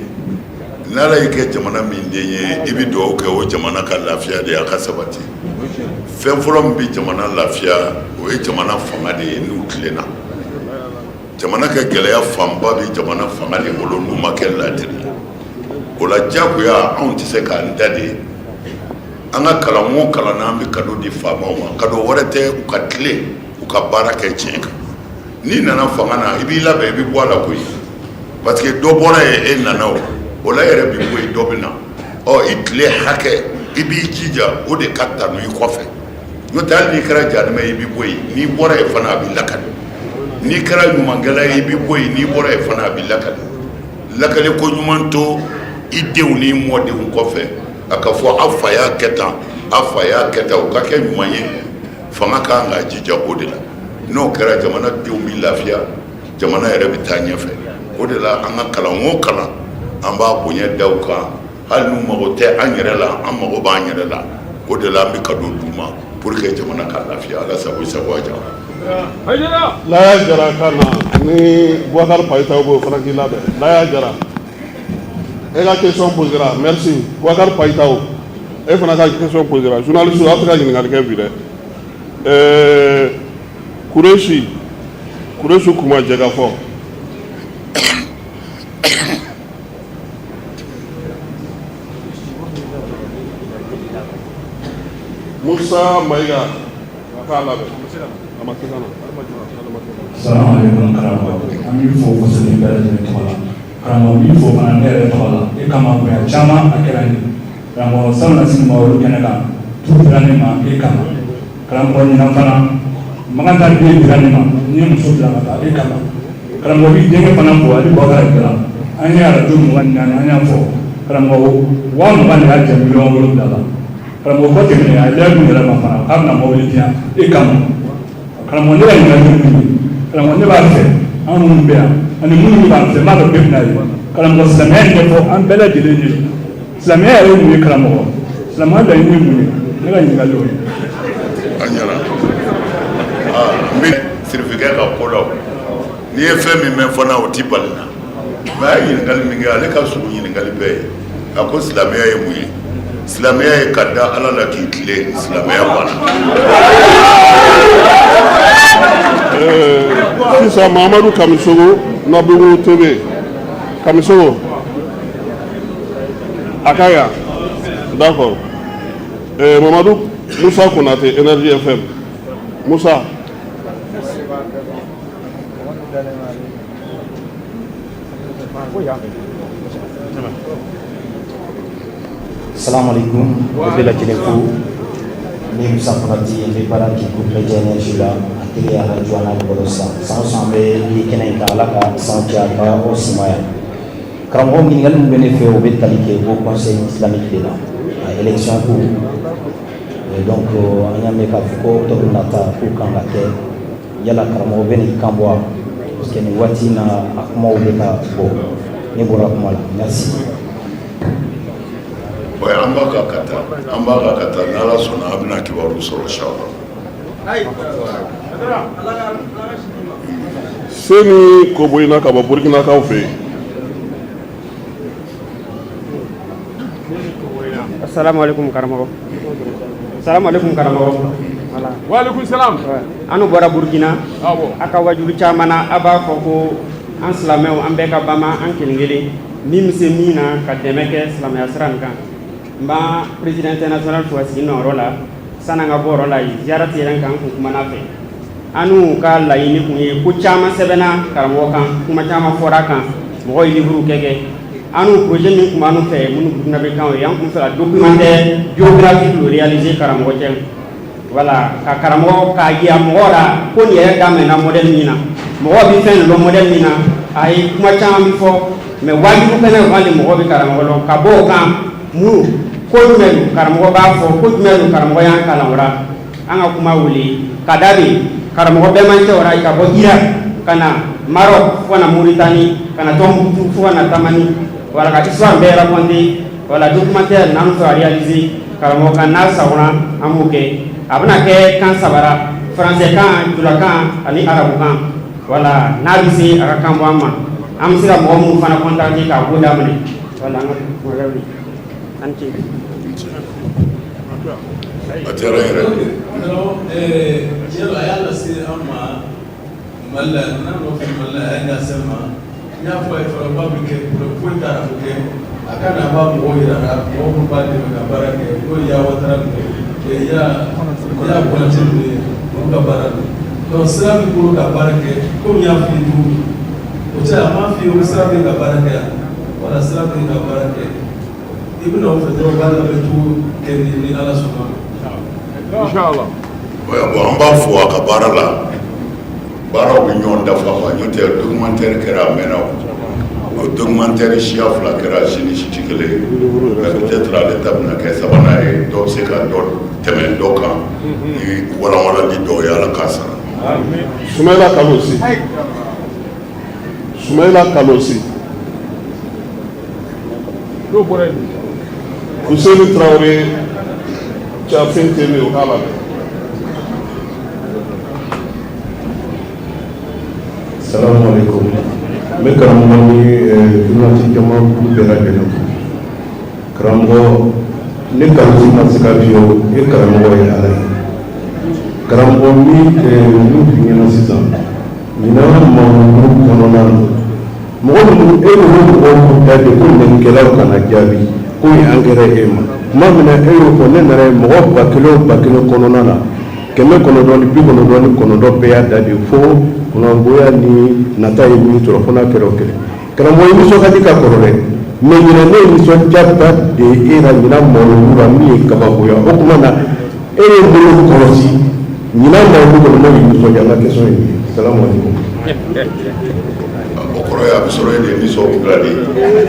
n'ala y'i kɛ jamana min den ye i bɛ dugawu kɛ o jamana ka lafiya de a ka sabati fɛn fɔlɔ min bɛ jamana lafiya o ye jamana fanga de ye n'u tilenna jamana ka gɛlɛya fanba bɛ jamana fanga de bolo n'u ma kɛ ladiri ye o la diyagoya anw tɛ se k'an da de an ka kalan o kalan na an bɛ cadeau di faamaw ma cadeau wɛrɛ tɛ u ka tilen u ka baara kɛ tiɲɛ kan n'i nana fanga na i b'i labɛn i bɛ bɔ a la koyi parce que dɔ bɔra yen e nana o la yɛrɛ bɛ bɔ yen dɔ bɛ na i tile hakɛ i b'i jija o de ka tanu i kɔfɛ n'o tɛ hali n'i kɛra jadima ye i bɛ bɔ yen n'i bɔra yen fana a bɛ lakali n'i kɛra ɲumankɛla ye i bɛ bɔ yen n'i bɔra yen fana a bɛ lakali lakali ko ɲuman to i denw n'i mɔdenw kɔfɛ a ka fɔ aw fa y'a kɛ tan aw fa y'a kɛ tan o ka kɛ ɲuman ye fanga kan ka jija o de la n'o kɛra jamana denw bɛ lafiya jamana yɛrɛ bɛ taa ɲɛfɛ o de la an ka kalan o kalan an b'a bonya da u kan hali n'u mago tɛ an yɛrɛ la an mago b'an yɛrɛ la o de la an bɛ cadeau d'u ma pour que jamana ka lafiya ala sago i sago a jara. Laya Jara ka na ni Boubacar Payita b'o fana k'i labɛn Laya Jara e ka question posera merci Boubacar Payita e fana ka question posera journaliste a bɛ ka ɲininkali kɛ bi dɛ Kureshi kuma jɛ ka fɔ. Musa Mayiga k'a labɛn a ma se ka na. Salam alaikum karamɔgɔ an b'i fo fasoden bɛɛ lajɛlen tɔgɔ la karamɔgɔ b'i fo fana ne yɛrɛ tɔgɔ la e kama bonya caman a kɛra n ye karamɔgɔ sanuna sini ma olu kɛnɛ kan tu dira ne ma e kama karamɔgɔ ɲinan fana makan ta den dira ne ma n ye muso bila ka taa e kama karamɔgɔ b'i denkɛ fana fo ale bɔkara bila an ye arajo 24 an y'a fɔ karamɔgɔ 20 de y'a jɛ miliyɔn 7 la karamɔgɔ kɔ tɛmɛnen a yɛrɛ kun yɛrɛ ma fana k'a bɛna mɔbili di yan e kama karamɔgɔ ne ka ɲininkali min ye karamɔgɔ ne b'a fɛ an minnu bɛ yan ani minnu b'an fɛ n b'a dɔn bɛɛ bɛna ye karamɔgɔ silamɛya ɲɛfɔ an bɛɛ lajɛlen ye silamɛya yɛrɛ ye mun ye karamɔgɔ silamɛya laɲini ye mun ye ne ka ɲininkali o ye. a ɲɛna n bɛ sirifikɛ ka ko la n'i ye fɛn min mɛn fana o t'i bali la mɛ a ye ɲininkali min kɛ ale ka sugu ɲininkali bɛɛ ye a ko silamɛya ye mun ye silamɛya ye ka da ala la k'i tile silamɛya banna. sisan Mahamadu Kamisogo Nabugu TV Kamisogo Akaya d'accord Mamadou Moussa Konate Energy FM Moussa Assalamu alaikum bɛɛ lajɛlen fo ne Musa Konate n bɛ baara kɛ groupe Media Energy la a tɛgɛ arajo n'a bɔlɔ san o san bɛ ye kɛnɛ in kan ala ka san cɛ a ka o sumaya karamɔgɔ ɲininkali min bɛ ne fɛ o bɛ tali kɛ o conseil islamique de la a élection ko donc an y'a mɛn k'a fɔ ko octobre nata k'o kan ka kɛ yala karamɔgɔ bɛ n'i kan bɔ a parce que nin waati in na a kumaw bɛ ka bɔ ne bɔra kuma la merci. an b'a ka taa n'ala sɔnna a bɛna kibaru sɔrɔ inshallah. Seni Koboyina ka bɔ Burkinakaw fɛ yen. Assalamu alaikum karamɔgɔ. Assalamu alaikum karamɔgɔ. Voilà. Wa alaikum salam. Anu bɔra Burkina. Awɔ. A ka wajulu caman na a b'a fɔ ko an silamɛw an bɛɛ ka bama an kelen kelen min bɛ se min na ka dɛmɛ kɛ silamɛya sira nin kan. N b'a président international fo a sigi nɔ yɔrɔ la san'an ka bɔ yɔrɔ la ziyarati yɛrɛ kan kun kumana fɛ. Anu ka laɲini kun ye ko caman sɛbɛnna karamɔgɔ kan kuma caman fɔra a kan mɔgɔ ye livre kɛ. Anu projet min kun b'anu fɛ minnu Burkina bɛ kan o ye an kun fɛ ka documentaire biographique dɔ réaliser karamɔgɔ cɛ. Voilà ka karamɔgɔ k'a yira mɔgɔw la ko nin yɛrɛ daminɛna modèle min na mɔgɔ bɛ fɛn dɔ modèle min na a ye kuma caman min fɔ mais wajibu fɛnɛ o kan de mɔgɔ bɛ karamɔgɔ dɔn ka bɔ o kan mun ko jumɛn don karamɔgɔ b'a fɔ ko jumɛn don karamɔgɔ y'an kalan o la an ka kuma wele ka da de karamɔgɔ bɛɛ man cɛ o la ka bɔ Irak ka na Maroc fo ka na Mauritanie ka na Tombouctou fo ka na Tamani wala ka histoire bɛɛ raconter wala documentaire n'an fɛ ka réaliser karamɔgɔ kan n'a sagona an b'o kɛ a bɛna kɛ kan sabara français kan julakan ani arabu kan wala n'a bɛ se a ka kan bɔ an ma an bɛ se ka mɔgɔ minnu fana contacter k'a ko daminɛ wala an ka kuma wele an ce. a diyara n yɛrɛ ye. Jɛlo a y'a lase an ma Mali la n'an b'a fɔ Mali la a y'a lase an ma n y'a fɔ a ye fɔlɔ k'a bɛ kɛ foyi t'a la o kɛ a ka na a b'a mɔgɔw yira la mɔgɔ minnu b'a dɛmɛ ka baara kɛ n'o ye Yawatara ninnu ye y'a Konate ninnu ye olu ka baara don donc sira min bolo ka baara kɛ komi n y'a f'i ye cogo min o cɛ a m'a f'i ye ko sira min ka baara kɛ yan wala sira min ka baara kɛ i bɛna o fɛ dɔrɔn baara bɛ cogo kɛ ni Ala sɔnna ma. Inshallah. Bon an b'a fɔ a ka baara la baaraw bɛ ɲɔgɔn dafa quoi n'o tɛ documentaire kɛra a mɛnna o documentaire siya 2 kɛra sini si tɛ kelen ye mais peut-être ale ta bɛna kɛ sabanan ye dɔw bɛ se ka dɔ tɛmɛ dɔ kan ni walawalali dɔw ye Ala k'a sara. Sumaila Kalosi Ousseynou Traoré Thiafin Témé o k'a lamɛn. Salamu alaikum. N bɛ karamɔgɔ ni journaliste jama kulu bɛɛ lajɛlen fo. Karamɔgɔ ne Kalosi ma se ka fiyɛ o ye karamɔgɔ ye Ala ye. Karamɔgɔ min f'i ɲɛna sisan ɲinan mamuru kɔnɔna na mɔgɔ minnu e n'olu mɔgɔw da de ko nɛnikɛlaw kana jaabi ko ye angɛrɛ e ma tuma min na e y'o fɔ ne nana ye mɔgɔ 1000 kɔnɔna na 999 bɛɛ y'a da de fo kunnangoya ni nata ye min sɔrɔ fo n'a kɛra o kelen karamɔgɔ i nisɔnkadi ka kɔrɔ dɛ mais ɲinɛ ne nisɔndiyaba de e la ɲinan mawludu la min ye kabakoya o tuma na e ye bolo kɔlɔsi ɲinan mawludu kɔnɔ n'o ye nisɔndiya n ka question ye salamu alaikum. O kɔrɔ ye a bɛ sɔrɔ e de ye nisɔndiya de ye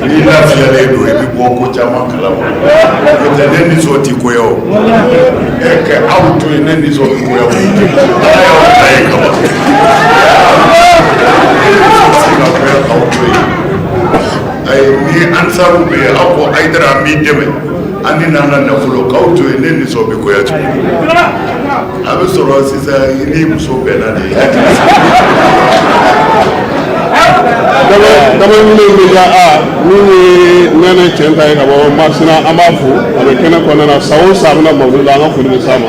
n'i lafiyalen don i bɛ bɔ ko caman kalama n'o tɛ ne nisɔn tɛ koya o kɛ aw to yen ne nisɔn tɛ koya o ala y'aw ta ye kaba ne nisɔn tɛ se ka koya k'aw to yen ayi ni ansaru bɛ yen aw ko ayidara an b'i dɛmɛ an ni n'an ka nafolo k'aw to yen ne nisɔn bɛ koya cogo a bɛ sɔrɔ sisan i ni muso bɛnna de ye. dama ɲini bɛ ja min ye nɛnɛ cɛn ta ye ka bɔ marisina an b'a fo a bɛ kɛnɛ kɔnɔna na san o san a bɛna mawuludi la an ka foli bɛ s'a ma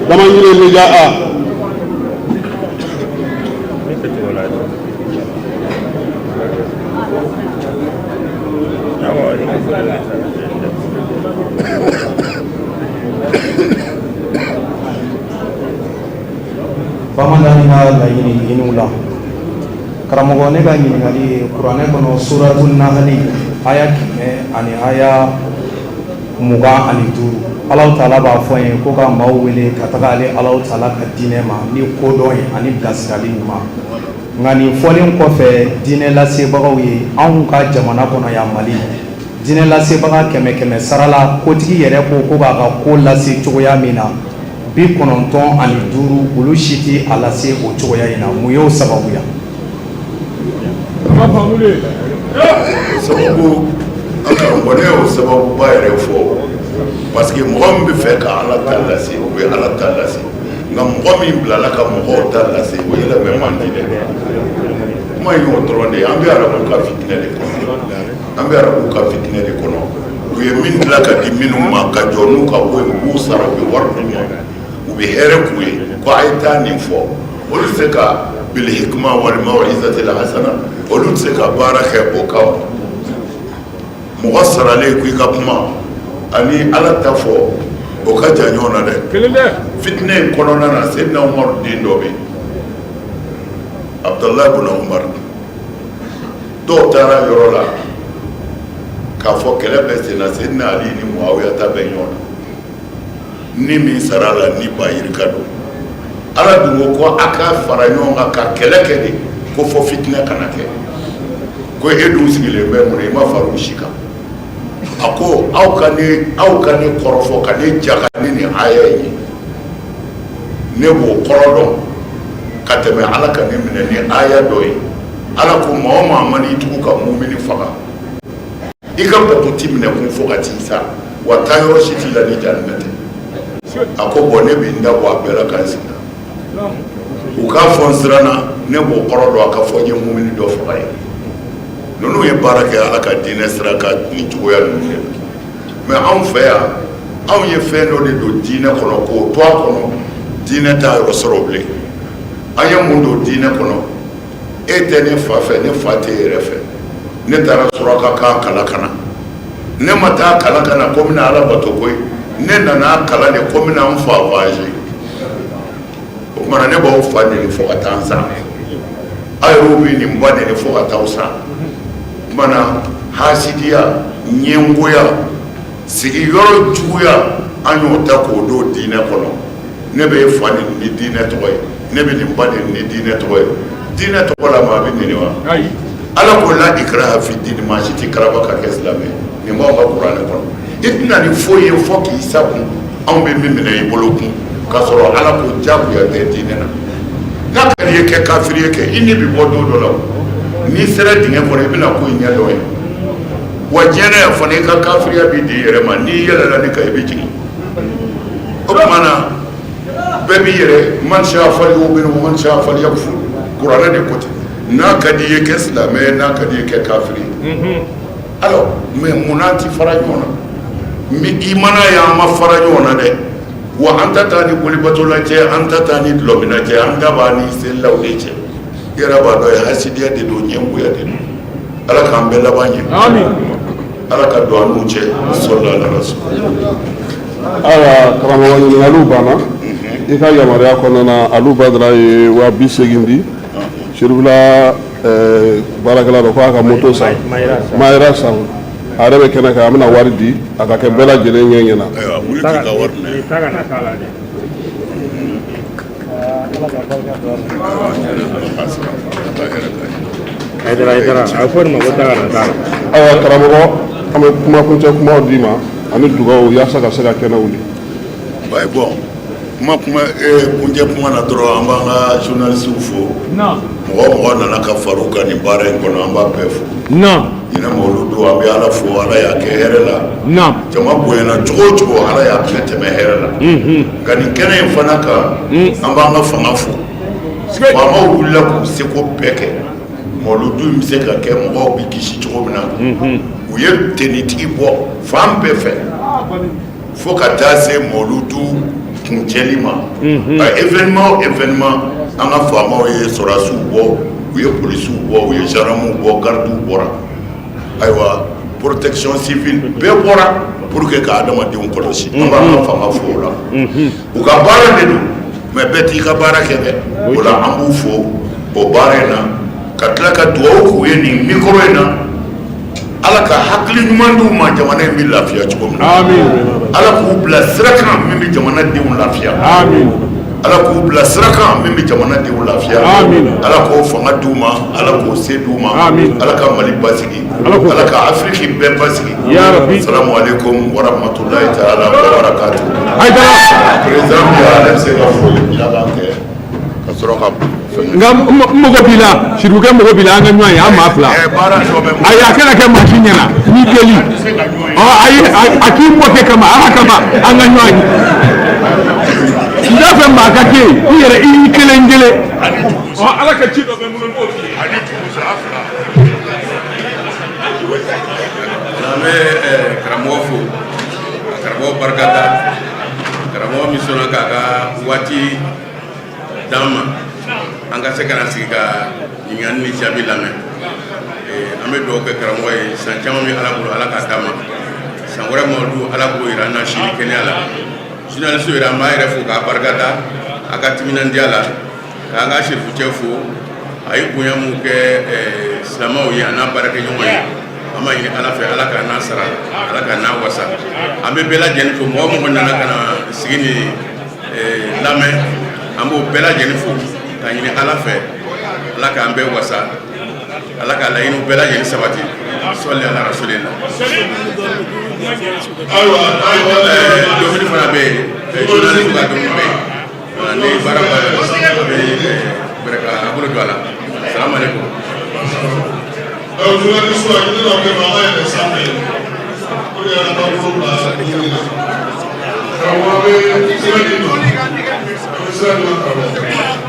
dama ɲini bɛ ja bamanan ka laɲiniw la karamɔgɔ ne ka ɲininkali ye kuranɛ kɔnɔ suratul nahli aya 100 ani aya 25 Allahu taala b'a fɔ ye ko ka maaw wele ka taga ale Allahu taala ka diinɛ ma ni kodɔn ye ani bilasirali ɲuman nka nin fɔlen kɔfɛ diinɛ lasebagaw ye anw ka jamana kɔnɔ yan Mali diinɛ lasebaga 100 sara la kotigi yɛrɛ ko k'a ka ko lase cogoya min na 95 olu si tɛ a lase o cogoya in na mun y'o sababuya. sababu an karamɔgɔ ne y'o sababuba yɛrɛ fɔ parce que mɔgɔ min bɛ fɛ ka ala ta lase o bɛ ala ta lase nka mɔgɔ min bilala ka mɔgɔw ta lase o yɛlɛmɛ man di dɛ kuma in y'o dɔrɔn de ye an bɛ arabu ka fitinɛ de kɔnɔ u ye min dilan ka di minnu ma ka jɔ n'u ka bɔ yen u b'u sara u bɛ wari d'u ma u bɛ hɛrɛ k'u ye ko a ye taa nin fɔ olu tɛ se ka bil hikma wal maw'izati al hasana olu tɛ se ka baara kɛ o kan mɔgɔ saralen ko i ka kuma ani ala ta fɔ o ka jan ɲɔgɔn na dɛ fitinɛ in kɔnɔna na Seydina Umaru den dɔ bɛ yen Abdulayi ibn Umar dɔw taara yɔrɔ la k'a fɔ kɛlɛ bɛ sen na Seydina Ali ni Muawiya ta bɛ ɲɔgɔn na ni min sara la ni ba yirika don ala dun ko a ka fara ɲɔgɔn kan ka kɛlɛ kɛ de ko fɔ fitinɛ kana kɛ ko e dun sigilen bɛ mun na i ma fara u si kan a ko aw ka ne kɔrɔfɔ ka ne jaka ni nin aya ye ne b'o kɔrɔ dɔn ka tɛmɛ ala ka ne minɛ ni aya dɔ ye ala ko maa o maa ma n'i tugu ka mumini faga i ka bato ti minɛ kun fɔ ka t'i sa wa taa yɔrɔ si t'i la ni jahanama tɛ a ko bɔn ne bɛ n da bɔ a bɛɛ la ka n sigi u k'a fɔ n siranna ne b'o kɔrɔ dɔn a ka fɔ n ye mumini dɔ faga ye ninnu ye baara kɛ ala ka diinɛ sira ka nin cogoya ninnu de la mɛ anw fɛ yan anw ye fɛn dɔ de don diinɛ kɔnɔ k'o to a kɔnɔ diinɛ t'a yɔrɔ sɔrɔ bilen an ye mun don diinɛ kɔnɔ e tɛ ne fa fɛ ne fa tɛ e yɛrɛ fɛ ne taara suraka kan kalan ka na ne ma taa kalan ka na ko n bɛna ala bato koyi ne nana kalan de ko n bɛna n fa voyager o kumana ne b'aw fa neni fo ka taa n sa aw yɛrɛw bɛ nin ba neni fo ka taa sa o kumana hasidiya ɲɛngoya sigiyɔrɔ juguya an y'o ta k'o don diinɛ kɔnɔ ne bɛ e fa neni ni diinɛ tɔgɔ ye ne bɛ nin ba neni ni diinɛ tɔgɔ ye diinɛ tɔgɔ la maa bɛ neni wa ala ko la ikraha fi din maa si tɛ karaba ka kɛ silamɛ nin b'anw ka kuranɛ kɔnɔ i tɛna nin foyi ye fɔ k'i sago anw bɛ min minɛ i bolo kun k'a sɔrɔ ala ko diyagoya tɛ diinɛ na n'a ka d'i ye kɛ kafiri ye kɛ i ni bɛ bɔ don dɔ la n'i sera dingɛ kɔnɔ i bɛna ko i ɲɛ dɔn ye wa diɲɛ yan fana i ka kafiriya b'i di i yɛrɛ ma n'i yɛlɛla ne kan i bɛ jigin o tuma na bɛɛ b'i yɛrɛ man siya fali o bɛ man siya fali ya furu kuranɛ de ko ten n'a ka di i ye kɛ silamɛ ye n'a ka di i ye kɛ kafiri alors mais munna an ti fara ɲɔgɔn na i mana ye an ma fara ɲɔgɔn na dɛ wa an ta taa ni bolibatola cɛ an ta taa ni dulɔmina cɛ an ta b'a ni selilaw de cɛ i yɛrɛ b'a dɔn ye hasidiya de don ɲɛngoya de don ala k'an bɛɛ laban ɲɛ ala ka don an n'u cɛ sallallahu alaihi wasallam ayiwa karamɔgɔ ɲininkaliw banna i ka yamaruya kɔnɔna na alu badara ye 80,000 di Sherifula baarakɛla dɔ ko a ka moto san Mayira san a yɛrɛ bɛ kɛnɛ kan a bɛna wari di a ka kɛ bɛɛ lajɛlen ɲɛ ɲɛna. wuli k'i ka wari minɛ. Awa karamɔgɔ an bɛ kumakuncɛ kumaw d'i ma ani dugawu yaasa ka se ka kɛnɛ wuli. Bon kuncɛ kuma na dɔrɔn an b'an ka journalistw fo mɔgɔ nana ka far'u kan nin baara in kɔnɔ an b'a bɛɛ fo ɲinɛ mawuludu an bɛ Ala fo Ala y'a kɛ hɛrɛ la jama bonyana cogo o cogo Ala y'a bɛɛ tɛmɛ hɛrɛ la nka nin kɛnɛ in fana kan an b'an ka fanga fo faamaw wulila k'u seko bɛɛ kɛ mawuludu in bɛ se ka kɛ mɔgɔw bɛ kisi cogo min na u ye tenitigi bɔ fan bɛɛ fɛ fo ka taa se mawuludu kuncɛli ma événement o événement an ka faamaw ye sɔrasiw bɔ u ye polisiw bɔ u ye gendarmew bɔ gardiw bɔra ayiwa protection civile bɛɛ bɔra pour que ka adamadenw kɔlɔsi an b'an ka fanga fo o la u ka baara de don mais bɛɛ t'i ka baara kɛ dɛ o la an b'u fo o baara in na ka tila ka dugawu k'u ye nin micro in na Ala ka hakili ɲuman d'u ma jamana in bɛ lafiya cogo min na Ala k'u bila sira kan min bɛ jamanadenw lafiya Ala k'u bila sira kan min bɛ jamanadenw lafiya Ala k'o fanga d'u ma Ala k'o se d'u ma Ala ka Mali basigi Ala ka Afiriki bɛɛ basigi salamu alaikum wa rahmatulahi ta'ala wa barakatuh président bi ale bɛ se ka foli bila k'a kɛ ka sɔrɔ ka nga mɔgɔ b'i la sirikɛ mɔgɔ b'i la an ka ɲɔgɔn ye an maa fila ayi a kana kɛ maa si ɲɛna n'i deli ayi a k'i mɔkɛ kama ala kama an ka ɲɔgɔn ye n t'a fɛ maa ka kɛ yen i yɛrɛ i y'i kelen kelen ala ka ci dɔ bɛ n bolo n'o f'i ye ani tugusa fila. An bɛ karamɔgɔ fo ka karamɔgɔ barika da karamɔgɔ min sɔnna k'a ka waati d'an ma an ka se ka na sigi ka ɲininkali ni jaabi lamɛn an bɛ dugawu kɛ karamɔgɔ ye san caman bɛ Ala bolo Ala k'a d'a ma san wɛrɛ Mawuludu Ala k'o jira an na sini kɛnɛya la journaliste yɛrɛ an b'a yɛrɛ fo k'a barika da a ka timinandiya la k'an ka chefcɛ fo a ye bonya mun kɛ silamɛw ye a n'a baarakɛɲɔgɔn ye an b'a ɲini Ala fɛ Ala k'a n'a sara Ala k'a n'a wasa an bɛ bɛɛ lajɛlen fo mɔgɔ mɔgɔ nana ka na sigi ni lamɛn an b'o bɛɛ lajɛlen fo k'a ɲini Ala fɛ Ala k'an bɛɛ wasa Ala k'a laɲiniw bɛɛ lajɛlen sabati sɔli ala rasulillah dɔnkili fana bɛ yen journaliste ka dɔnkili bɛ yen ni baara bɛ bɛrɛ ka a bolo don a la salamu alaikum. journaliste la ɲinɛ na kɛ ma ala yɛrɛ sanfɛ o de y'a ka bolo bila dumuni na karamɔgɔ bɛ sira di ma a bɛ sira di ma karamɔgɔ.